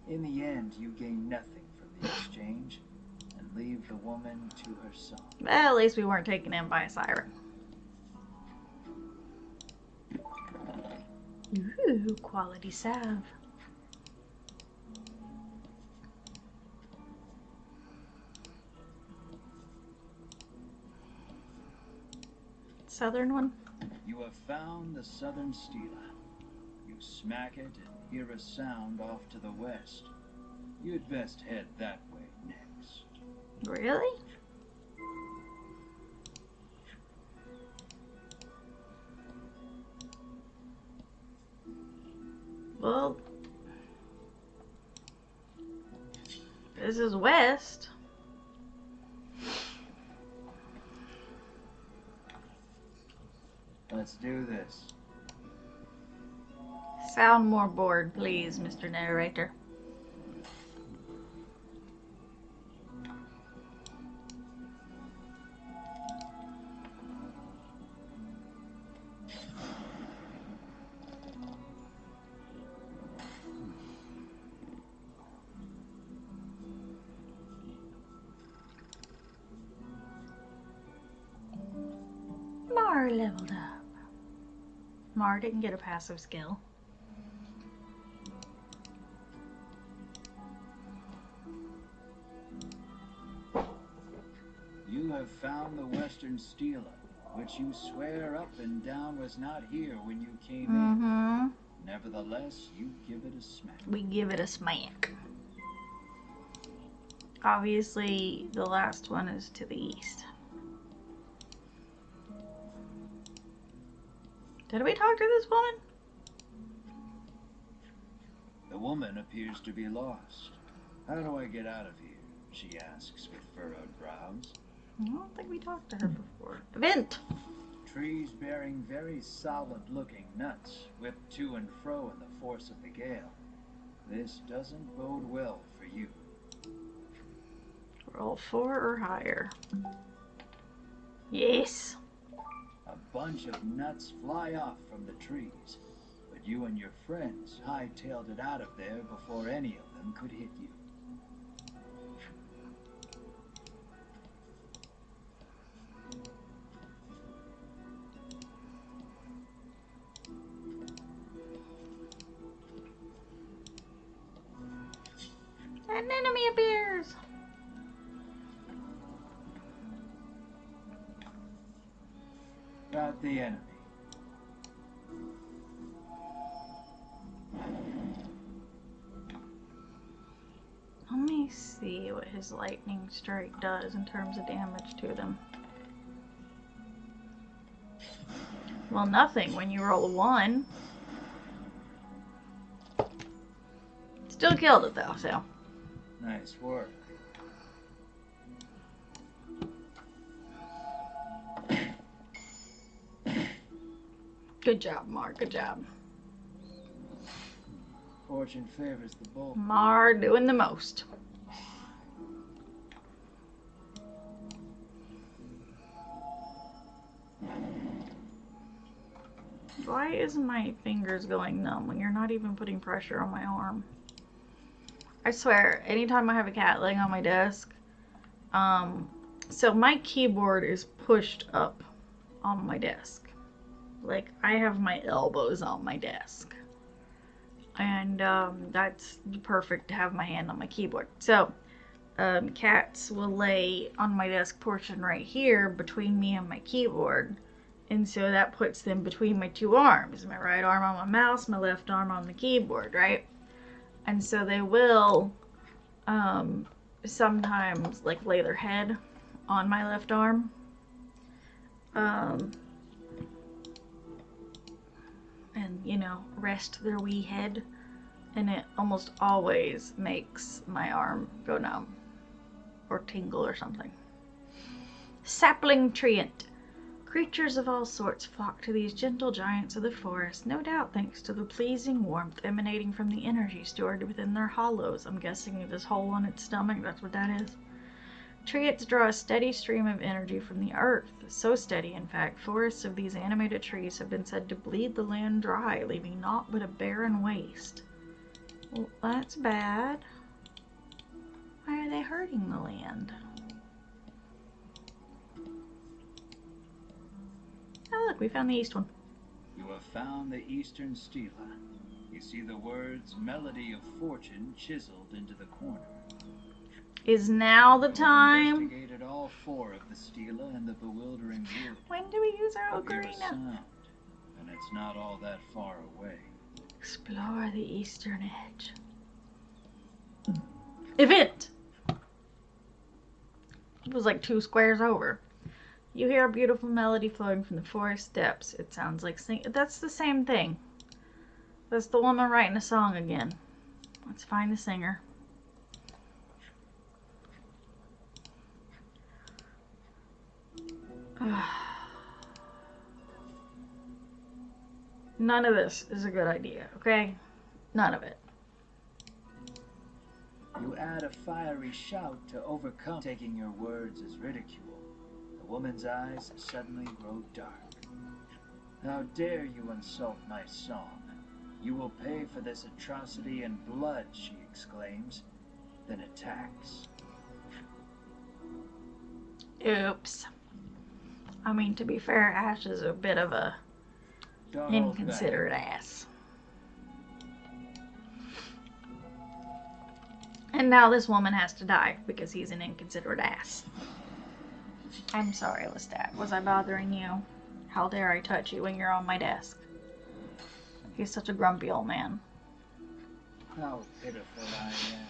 In the end, you gain nothing from the exchange and leave the woman to her song. Well, at least we weren't taken in by a siren. Ooh, quality salve. Southern one? You have found the southern stela. You smack it and hear a sound off to the west. You'd best head that way next. Really? Well, this is west. Let's do this. Sound more bored, please, Mr. Narrator. Mar leveled up. Mar didn't get a passive skill. You have found the western stela, which you swear up and down was not here when you came in. Nevertheless, you give it a smack. We give it a smack. Obviously, the last one is to the east. Did we talk to this woman? The woman appears to be lost. How do I get out of here? She asks with furrowed brows. I don't think we talked to her before. Event! Trees bearing very solid-looking nuts whipped to and fro in the force of the gale. This doesn't bode well for you. Roll 4 or higher. Yes. A bunch of nuts fly off from the trees, but you and your friends hightailed it out of there before any of them could hit you. An enemy appears! Got the enemy. Let me see what his lightning strike does in terms of damage to them. Well, nothing when you roll a 1. Still killed it though, so. Nice work. Good job, Mar. Good job. Fortune favors the bold. Mar doing the most. Why is my fingers going numb when you're not even putting pressure on my arm? I swear, anytime I have a cat laying on my desk, so my keyboard is pushed up on my desk. Like, I have my elbows on my desk. And that's perfect to have my hand on my keyboard. So, cats will lay on my desk portion right here between me and my keyboard. And so that puts them between my two arms. My right arm on my mouse, my left arm on the keyboard, right? And so they will sometimes like lay their head on my left arm. And, you know, rest their wee head. And it almost always makes my arm go numb. Or tingle or something. Sapling treant. Creatures of all sorts flock to these gentle giants of the forest, no doubt thanks to the pleasing warmth emanating from the energy stored within their hollows. I'm guessing this hole in its stomach, that's what that is. Treants draw a steady stream of energy from the earth. So steady, in fact, forests of these animated trees have been said to bleed the land dry, leaving naught but a barren waste. Well, that's bad. Why are they hurting the land? Oh, look, we found the east one. You have found the eastern stela. You see the words Melody of Fortune chiseled into the corner. Is now the time? Investigated all 4 of the stela and the bewildering wood. When do we use our You hear a ocarina? sound, and it's not all that far away. Explore the eastern edge. Event! It was like 2 squares over. You hear a beautiful melody flowing from the forest depths. It sounds like that's the same thing. That's the woman writing a song again. Let's find the singer. None of this is a good idea, okay? None of it. You add a fiery shout to overcome taking your words as ridicule. The woman's eyes suddenly grow dark. How dare you insult my song? You will pay for this atrocity in blood, she exclaims, then attacks. Oops. I mean, to be fair, Ash is a bit of a inconsiderate ass. And now this woman has to die because he's an inconsiderate ass. I'm sorry, Lestat. Was I bothering you? How dare I touch you when you're on my desk? He's such a grumpy old man. How pitiful I am,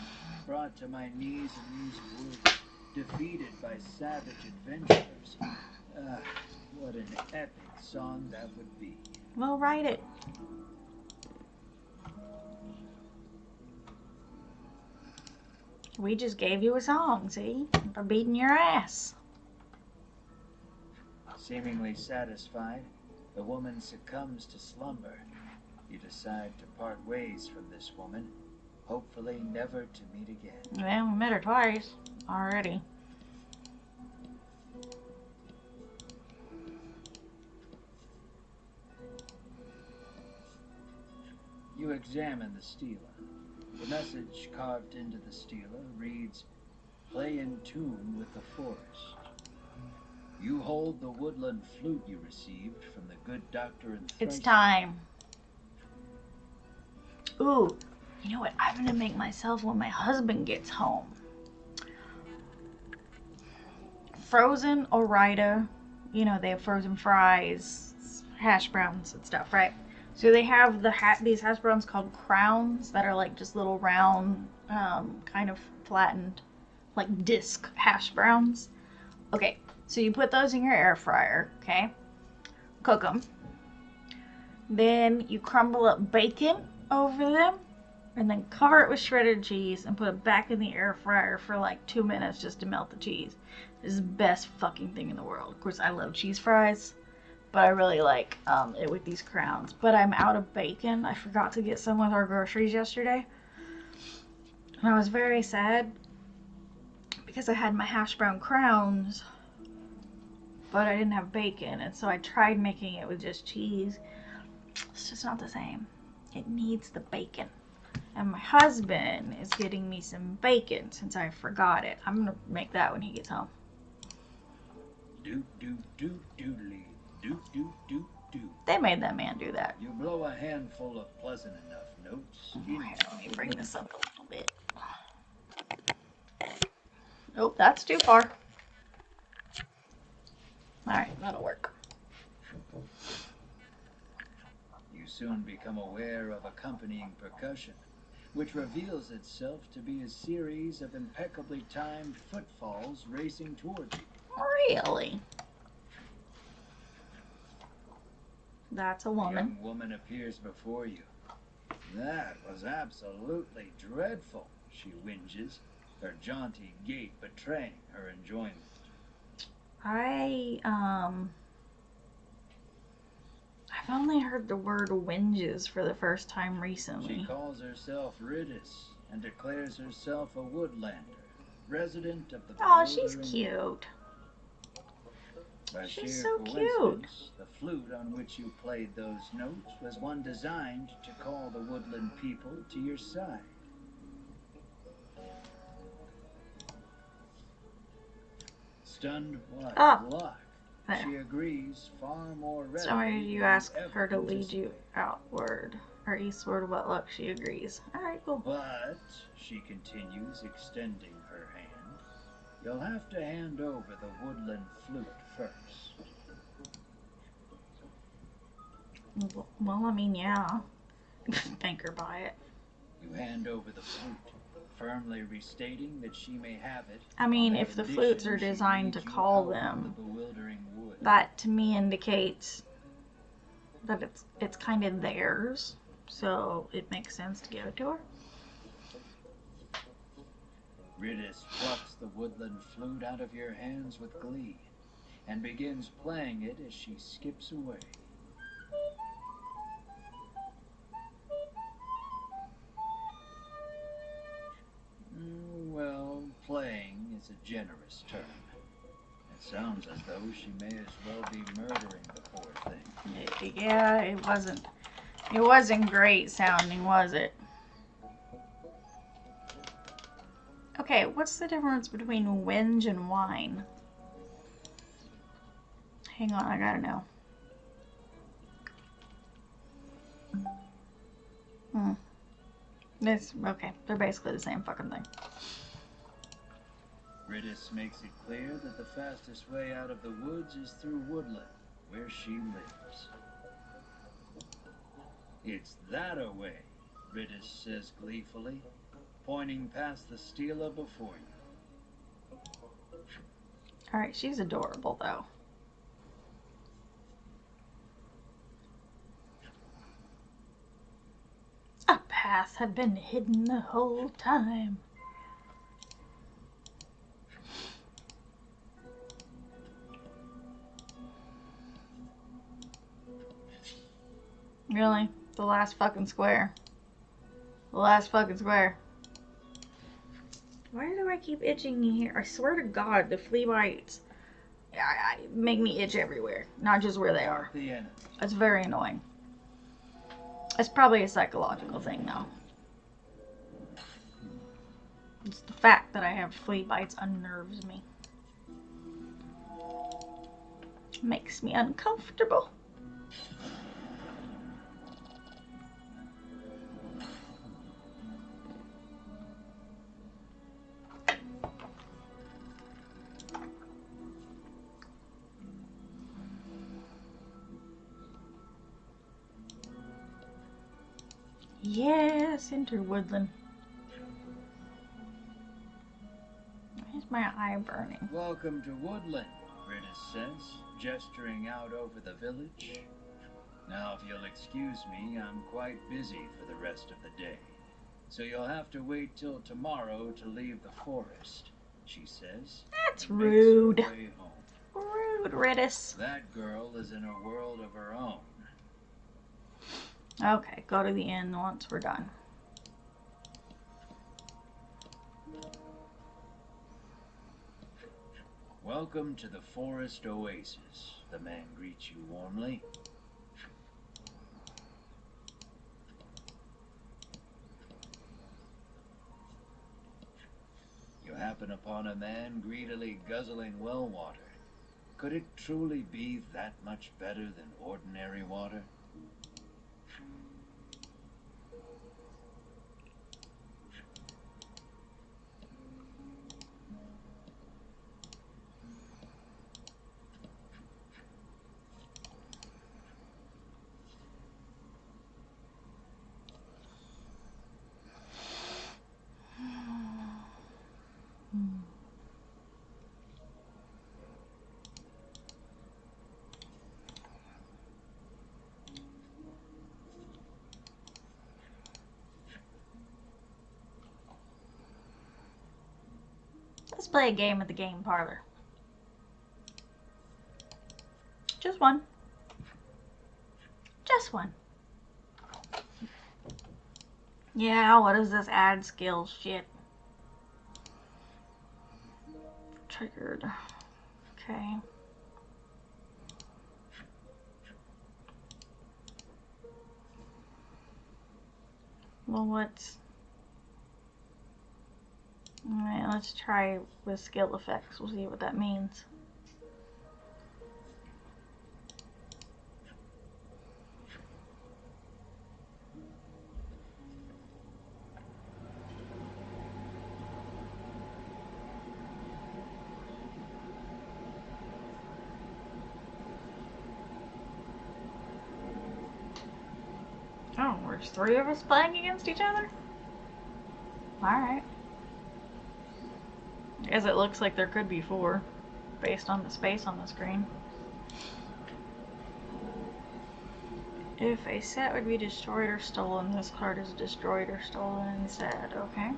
brought to my knees in these woods, defeated by savage adventurers. What an epic song that would be. Well, write it. We just gave you a song, see? For beating your ass. Seemingly satisfied, the woman succumbs to slumber. You decide to part ways from this woman, hopefully never to meet again. Well, we met her twice already. You examine the stela. The message carved into the stela reads, "Play in tune with the forest." You hold the woodland flute you received from the good doctor in Thriceton. It's time. Ooh, you know what? I'm gonna make myself when my husband gets home. Frozen Orida. You know, they have frozen fries, hash browns and stuff, right? So they have these hash browns called crowns that are like just little round, kind of flattened, like disc hash browns. Okay, so you put those in your air fryer, okay? Cook them. Then you crumble up bacon over them, and then cover it with shredded cheese and put it back in the air fryer for like 2 minutes just to melt the cheese. This is the best fucking thing in the world. Of course, I love cheese fries, but I really like it with these crowns. But I'm out of bacon. I forgot to get some with our groceries yesterday. And I was very sad because I had my hash brown crowns, but I didn't have bacon. And so I tried making it with just cheese. It's just not the same. It needs the bacon. And my husband is getting me some bacon since I forgot it. I'm going to make that when he gets home. Doot, doot, doot, doodly. Doot, doot, doot, doot. They made that man do that. You blow a handful of pleasant enough notes. Here, let me bring this up a little bit. Oh, that's too far. Alright, that'll work. You soon become aware of accompanying percussion, which reveals itself to be a series of impeccably timed footfalls racing towards you. Really? That's a A woman. young woman appears before you. That was absolutely dreadful, she whinges, her jaunty gait betraying her enjoyment. I've only heard the word whinges for the first time recently. She calls herself Riddis and declares herself a Woodlander, resident of the Oh, she's Bewildering cute. By She's sheer so cute. coincidence, the flute on which you played those notes was one designed to call the Woodland people to your side. Stunned by luck, There. she agrees far more readily. Sorry, you than ask ever her to lead you anticipated. outward or eastward. What luck? She agrees. All right, cool. But, she continues, extending her hand, you'll have to hand over the woodland flute first. Well, I mean, yeah. Make her buy it. You hand over the flute, firmly restating that she may have it. I mean, on if the condition flutes are she designed to leads you call out of them, the bewildering wood. that to me indicates that it's kind of theirs, so it makes sense to give it to her. Riddis plucks the woodland flute out of your hands with glee and begins playing it as she skips away. Well, playing is a generous term. It sounds as though she may as well be murdering the poor thing. Yeah, it wasn't great sounding, was it? Okay, what's the difference between whinge and whine? Hang on, I gotta know. Okay, they're basically the same fucking thing. Riddis makes it clear that the fastest way out of the woods is through Woodland, where she lives. It's that-a-way, Riddis says gleefully, pointing past the stela before you. Alright, she's adorable, though. A path had been hidden the whole time. Really? The last fucking square. The last fucking square. Why do I keep itching here? I swear to God, the flea bites make me itch everywhere, not just where they are. It's very annoying. It's probably a psychological thing, though. It's the fact that I have flea bites unnerves me. Makes me uncomfortable. Yes, enter Woodland. Why is my eye burning? Welcome to Woodland, Riddis says, gesturing out over the village. Now, if you'll excuse me, I'm quite busy for the rest of the day. So you'll have to wait till tomorrow to leave the forest, she says. That's rude. Makes her way home. Rude, Riddis. That girl is in a world of her own. Okay, go to the inn once we're done. Welcome to the forest oasis, the man greets you warmly. You happen upon a man greedily guzzling well water. Could it truly be that much better than ordinary water? Let's play a game at the game parlor. Just one. Just one. Yeah, what is this add skill shit? Triggered. Okay. Well, what's... Alright, let's try with skill effects. We'll see what that means. Oh, there's 3 of us playing against each other? Alright. As it looks like there could be 4, based on the space on the screen. If a set would be destroyed or stolen, this card is destroyed or stolen instead. Okay.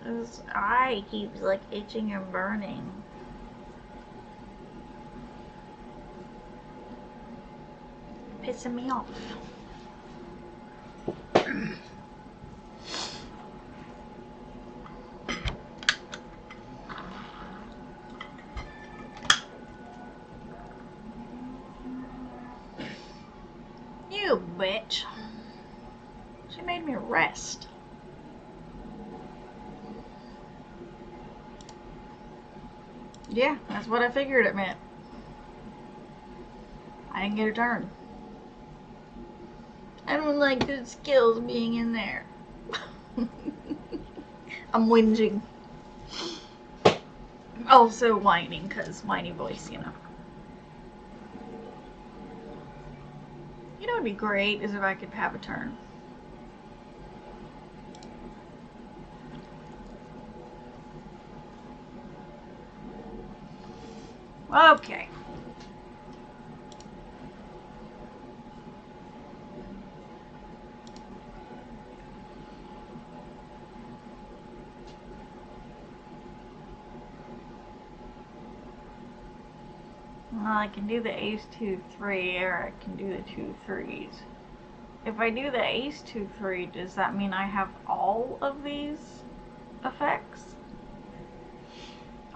His eye keeps like itching and burning. Pissing me off. You bitch. She made me rest. Yeah, that's what I figured it meant. I didn't get a turn. I don't like the skills being in there. I'm whinging. Also whining, because whiny voice, you know. You know what would be great is if I could have a turn. Okay. Well, I can do the ace 2-3, or I can do the 2-3s. If I do the ace 2-3, does that mean I have all of these effects?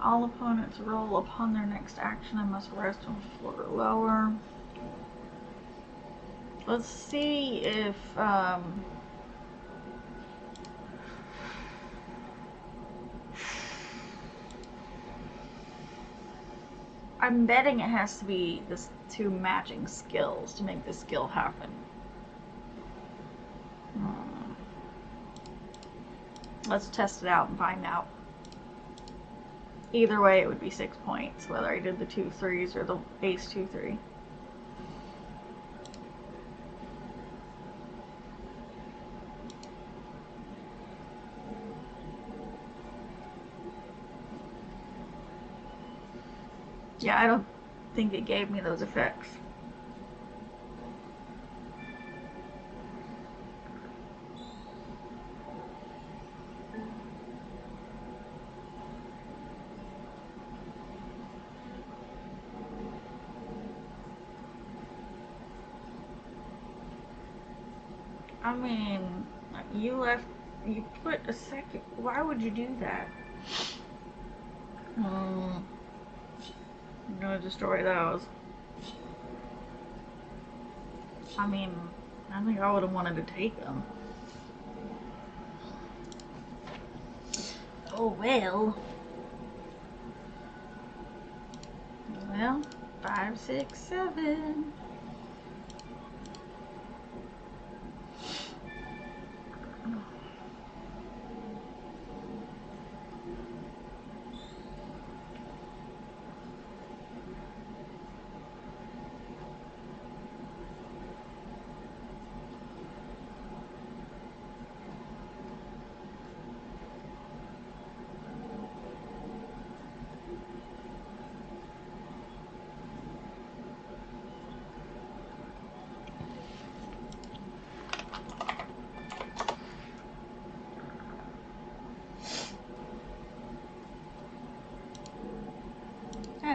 All opponents roll upon their next action and must rest on floor or lower. Let's see if I'm betting it has to be this 2 matching skills to make this skill happen. Let's test it out and find out. Either way, it would be 6 points, whether I did the 2-3s or the ace 2-3. Yeah, I don't think it gave me those effects. I mean, you put a second, why would you do that? I'm gonna destroy those. I mean, I think I would have wanted to take them. Oh well. Well, 5, 6, 7.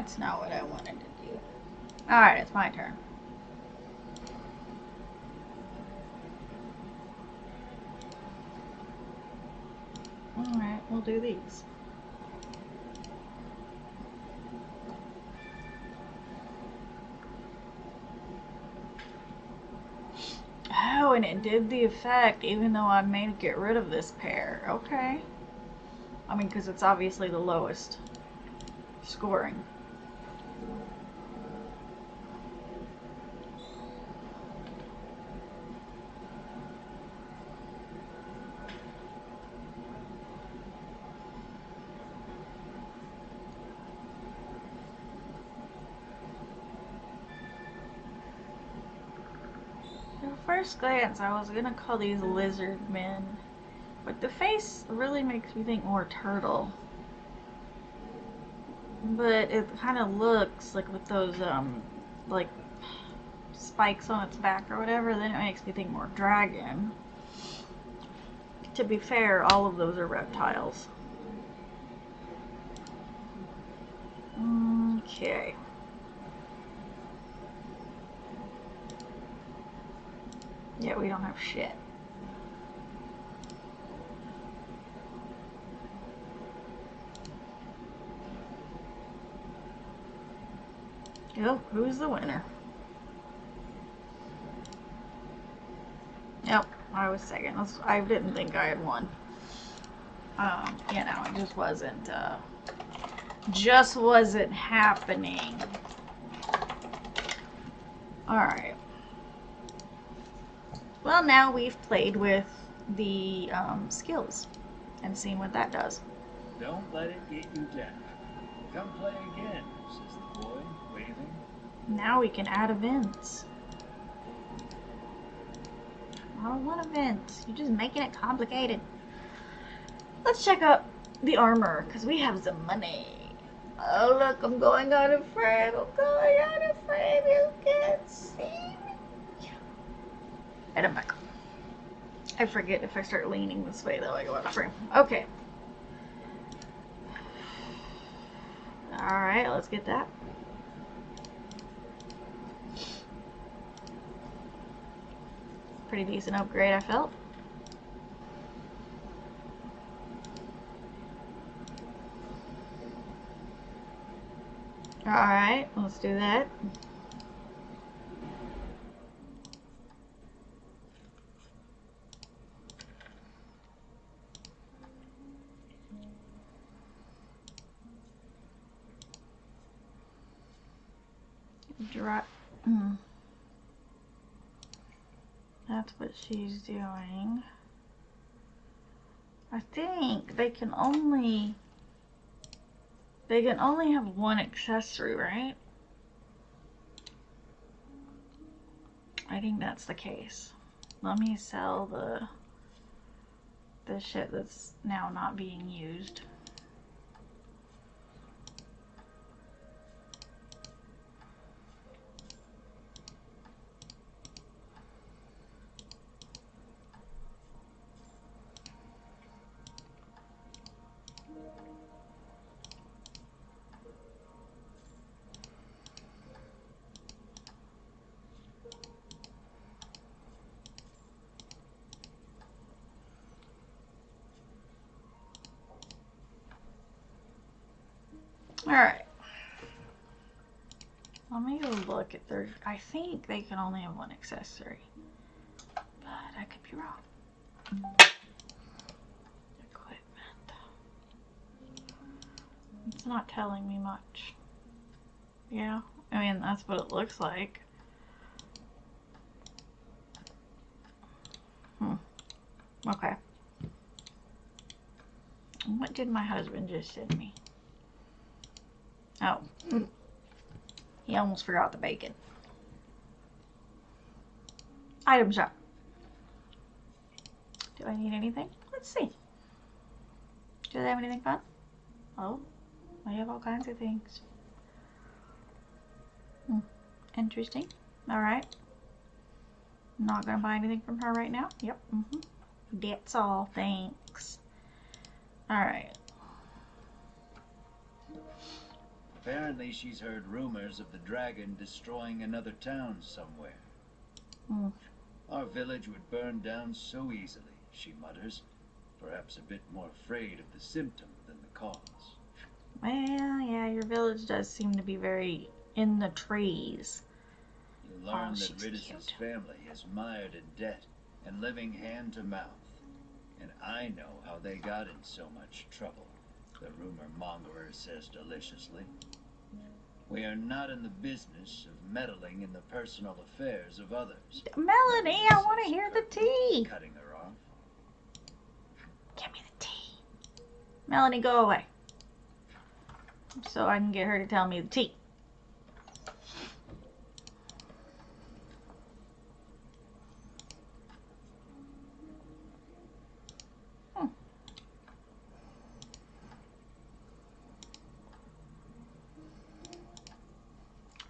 That's not what I wanted to do. Alright, it's my turn. Alright, we'll do these. Oh, and it did the effect even though I made it get rid of this pair. Okay. I mean, because it's obviously the lowest scoring. First glance, I was gonna call these lizard men, but the face really makes me think more turtle. But it kind of looks like with those like spikes on its back or whatever, then it makes me think more dragon. To be fair, all of those are reptiles. Okay. Yeah, we don't have shit. Oh, who's the winner? Yep, I was second. I didn't think I had won. You know, it just wasn't happening. Alright. Well, now we've played with the skills and seen what that does. Don't let it get you down. Come play again, says the boy, waving. Now we can add events. I don't want events. You're just making it complicated. Let's check out the armor, because we have some money. Oh, look, I'm going out of frame. I'm going out of frame. You can't see me. And I'm back. I forget if I start leaning this way, though, I go out of frame. Okay. Alright, let's get that. Pretty decent upgrade, I felt. Alright, let's do that. Drop. That's what she's doing. I think they can only have one accessory, right? I think that's the case. Let me sell the shit that's now not being used. Alright. Let me go look at their... I think they can only have one accessory. But I could be wrong. Equipment. It's not telling me much. Yeah, I mean, that's what it looks like. Okay. What did my husband just send me? Oh. He almost forgot the bacon. Item shop. Do I need anything? Let's see. Do they have anything fun? Oh, I have all kinds of things. Interesting. Alright. Not gonna buy anything from her right now. Yep. That's all. Thanks. Alright. Apparently she's heard rumors of the dragon destroying another town somewhere. Hmm. Our village would burn down so easily, she mutters, perhaps a bit more afraid of the symptom than the cause. Well, yeah, your village does seem to be very in the trees. You Oh, learn that she's Ridis's cute. family is mired in debt and living hand to mouth. And I know how they got in so much trouble, the rumor mongerer says deliciously. We are not in the business of meddling in the personal affairs of others. Melanie, I want to hear the tea. Cutting her off. Give me the tea. Melanie, go away. So I can get her to tell me the tea.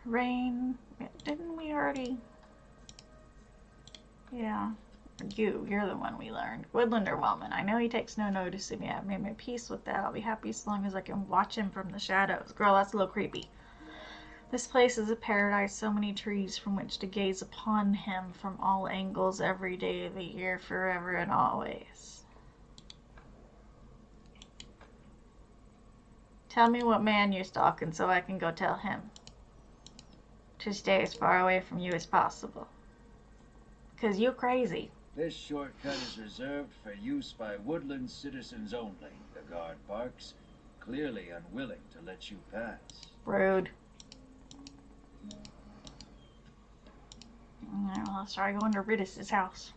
Rain. Didn't we already? Yeah. You're the one we learned. Woodlander woman. I know he takes no notice of me. I've made my peace with that. I'll be happy so long as I can watch him from the shadows. Girl, that's a little creepy. This place is a paradise, so many trees from which to gaze upon him from all angles every day of the year, forever and always. Tell me what man you're stalking so I can go tell him to stay as far away from you as possible. 'Cause you crazy. This shortcut is reserved for use by Woodland citizens only, the guard barks, clearly unwilling to let you pass. Rude. Alright, well, let's try going to Ridis's house.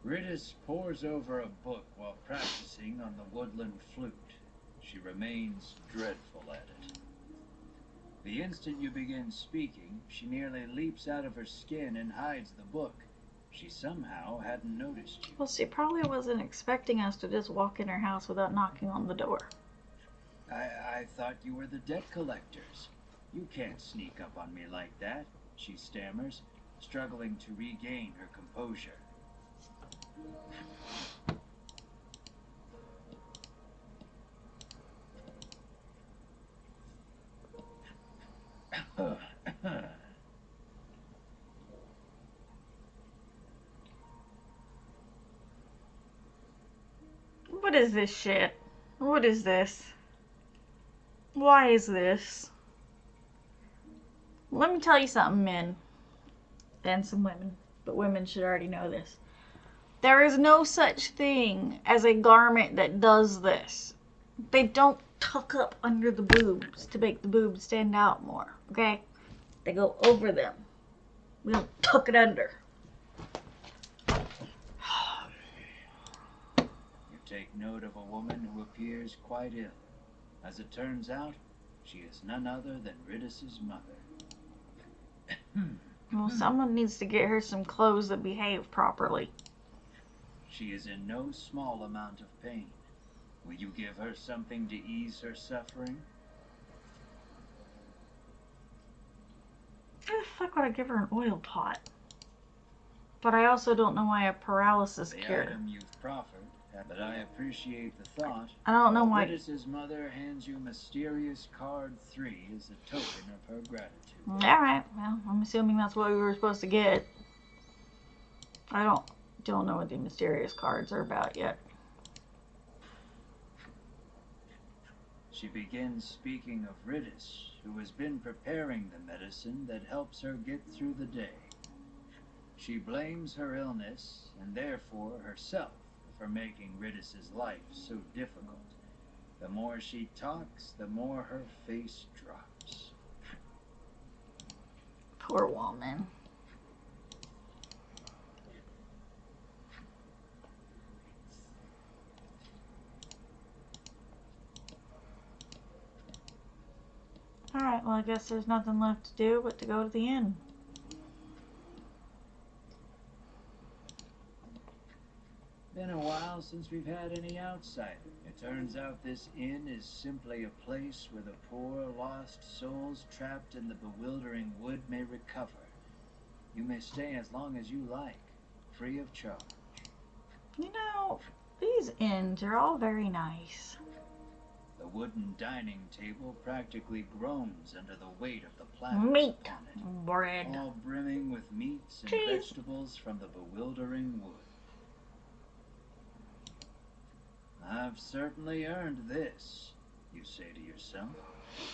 Ridis pores over a book while practicing on the woodland flute. She remains dreadful at it. The instant you begin speaking, she nearly leaps out of her skin and hides the book. She somehow hadn't noticed you. Well, she probably wasn't expecting us to just walk in her house without knocking on the door. I thought you were the debt collectors. You can't sneak up on me like that, she stammers, struggling to regain her composure. What is this shit? What is this? Why is this? Let me tell you something, men. And some women. But women should already know this. There is no such thing as a garment that does this. They don't tuck up under the boobs to make the boobs stand out more, okay? They go over them. We don't tuck it under. You take note of a woman who appears quite ill. As it turns out, she is none other than Ridis's mother. Well, someone needs to get her some clothes that behave properly. She is in no small amount of pain. Will you give her something to ease her suffering? Why the fuck would I give her an oil pot? But I also don't know why a paralysis The cure. item you've proffered, but I appreciate the thought. I don't know why. Ridis's mother hands you mysterious card 3 as a token of her gratitude. Alright, well, I'm assuming that's what we were supposed to get. I don't know what the mysterious cards are about yet. She begins speaking of Ridis, who has been preparing the medicine that helps her get through the day. She blames her illness, and therefore herself, for making Ridis's life so difficult. The more she talks, the more her face drops. Poor woman. Alright, well, I guess there's nothing left to do but to go to the inn. Been a while since we've had any outsider. It turns out this inn is simply a place where the poor lost souls trapped in the bewildering wood may recover. You may stay as long as you like, free of charge. You know, these inns are all very nice. The wooden dining table practically groans under the weight of the platters Meat, upon it, bread, all brimming with meats and cheese, vegetables from the bewildering wood. I've certainly earned this, you say to yourself,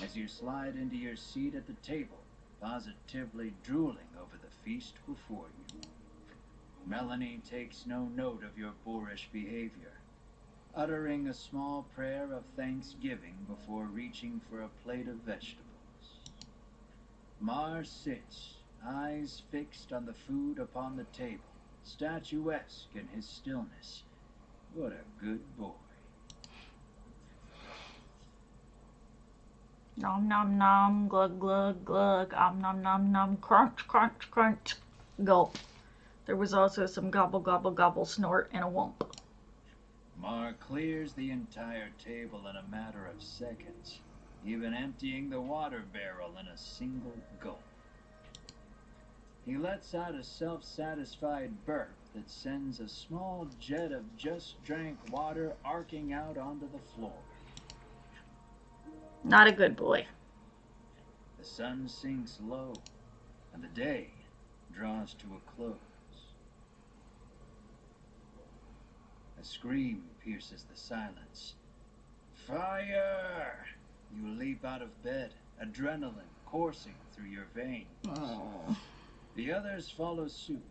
as you slide into your seat at the table, positively drooling over the feast before you. Melanie takes no note of your boorish behavior, uttering a small prayer of thanksgiving before reaching for a plate of vegetables. Mar sits, eyes fixed on the food upon the table, statuesque in his stillness. What a good boy. nom nom nom, glug glug glug, nom nom nom, crunch crunch crunch, gulp. There was also some gobble gobble gobble snort and a whomp. Mar clears the entire table in a matter of seconds, even emptying the water barrel in a single gulp. He lets out a self-satisfied burp that sends a small jet of just drank water arcing out onto the floor. Not a good boy. The sun sinks low, and the day draws to a close. A scream pierces the silence. Fire! You leap out of bed, adrenaline coursing through your veins. Oh. The others follow suit,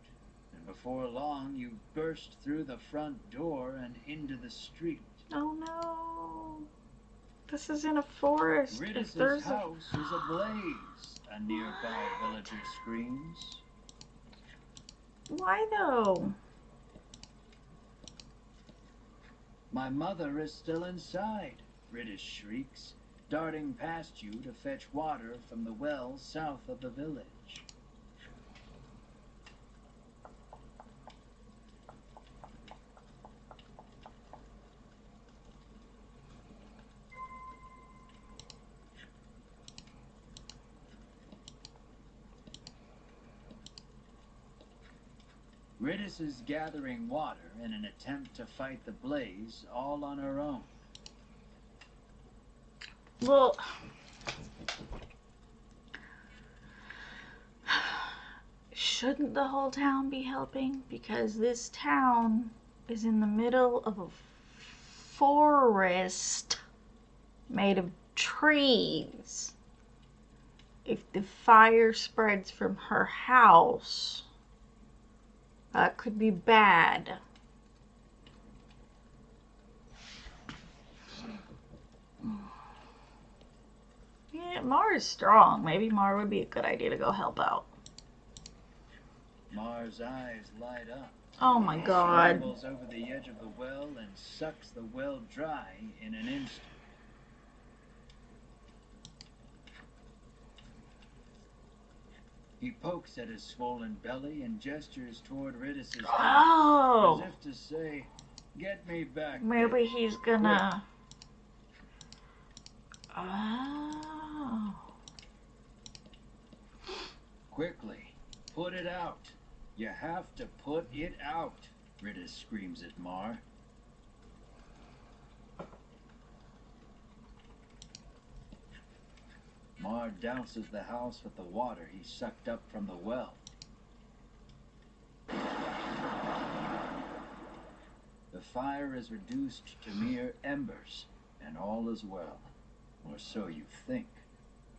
and before long you burst through the front door and into the street. Oh no. This is in a forest. Ridis's house is ablaze, a nearby villager screams. Why though? My mother is still inside, Ridis shrieks, darting past you to fetch water from the well south of the village. Ridis is gathering water in an attempt to fight the blaze all on her own. Well, shouldn't the whole town be helping? Because this town is in the middle of a forest made of trees. If the fire spreads from her house, that could be bad. Yeah, Mar is strong. Maybe Mar would be a good idea to go help out. Mar's eyes light up. Oh my god. Scrambles over the edge of the well and sucks the well dry in an instant. He pokes at his swollen belly and gestures toward Ridis's head, Oh! as if to say, "Get me back." Maybe he's gonna... Oh. Quickly, put it out. You have to put it out, Ridis screams at Mar. Mar douses the house with the water he sucked up from the well. The fire is reduced to mere embers, and all is well. Or so you think.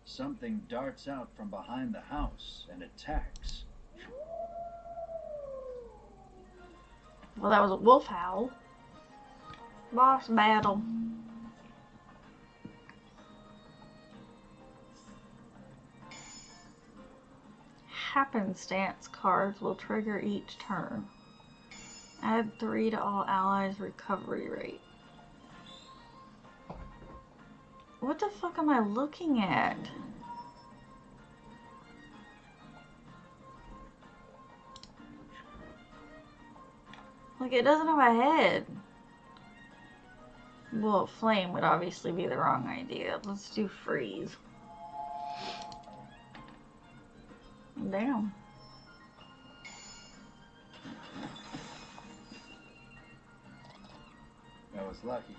Something darts out from behind the house and attacks. Well, that was a wolf howl. Boss battle. Happenstance cards will trigger each turn. Add 3 to all allies' recovery rate. What the fuck am I looking at? Like, it doesn't have a head. Well, flame would obviously be the wrong idea. Let's do freeze. Damn. That was lucky.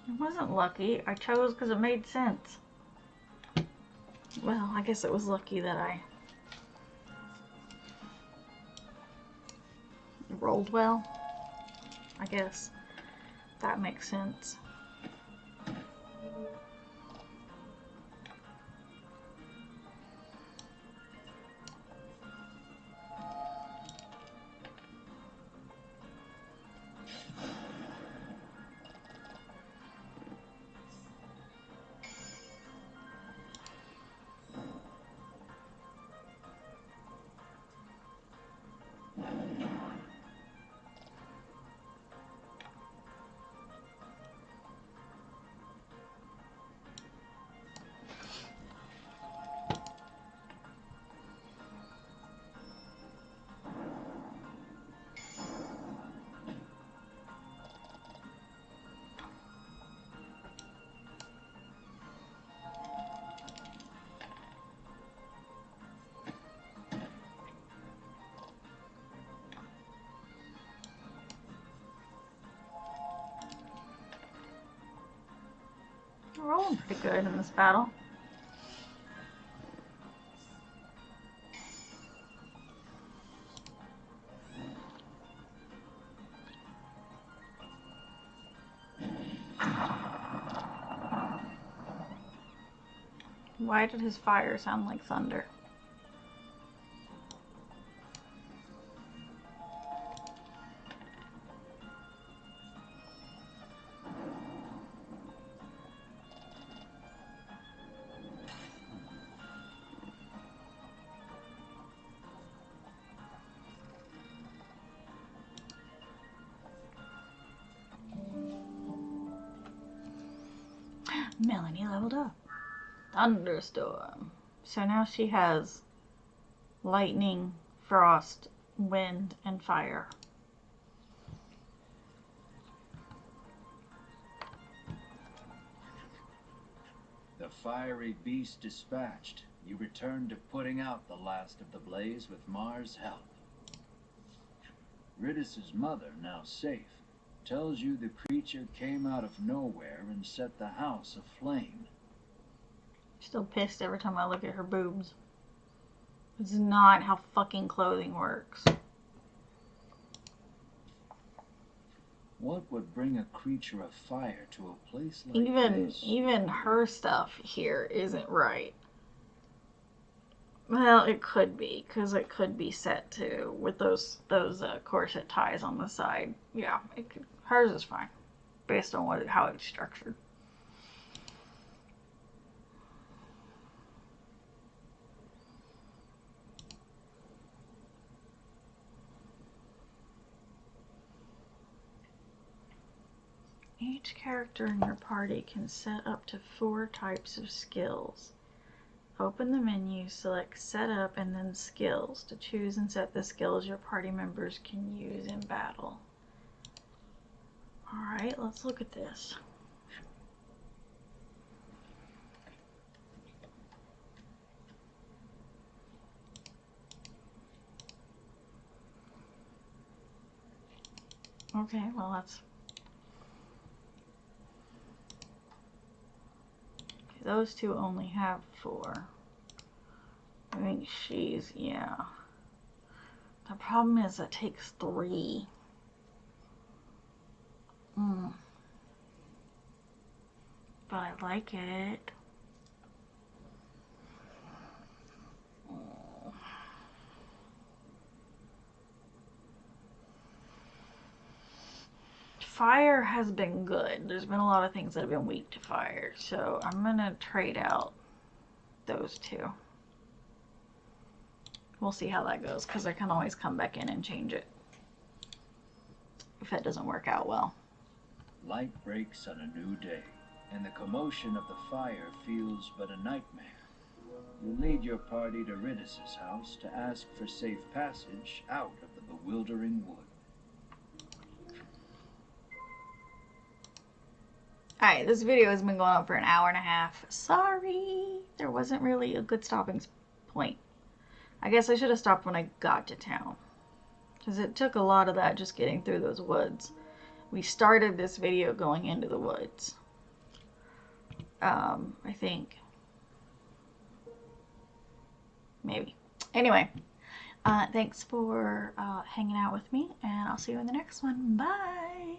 It wasn't lucky. I chose because it made sense. Well, I guess it was lucky that I rolled well. I guess that makes sense. We're rolling pretty good in this battle. Why did his fire sound like thunder? Melanie leveled up. Thunderstorm. So now she has lightning, frost, wind, and fire. The fiery beast dispatched, you return to putting out the last of the blaze with Mars' help. Ridis's mother, now safe, tells you the creature came out of nowhere and set the house aflame. Still pissed every time I look at her boobs. It's not how fucking clothing works. What would bring a creature of fire to a place like this? Even her stuff here isn't right. Well, it could be, because it could be set to with those corset ties on the side. Yeah, it could. Hers is fine, based on how it's structured. Each character in your party can set up to 4 types of skills. Open the menu, select Setup, and then Skills to choose and set the skills your party members can use in battle. Alright, let's look at this. Okay, well that's... Those two only have 4. I think she's, yeah. The problem is it takes 3. But I like it. Fire has been good. There's been a lot of things that have been weak to fire, so I'm gonna trade out those 2. We'll see how that goes, because I can always come back in and change it if that doesn't work out well. Light breaks on a new day, and the commotion of the fire feels but a nightmare. You'll lead your party to Ridis's house to ask for safe passage out of the bewildering wood. Alright, this video has been going on for an hour and a half. Sorry, there wasn't really a good stopping point. I guess I should have stopped when I got to town, because it took a lot of that just getting through those woods. we started this video going into the woods. I think. Maybe. Anyway, thanks for hanging out with me, and I'll see you in the next one. Bye!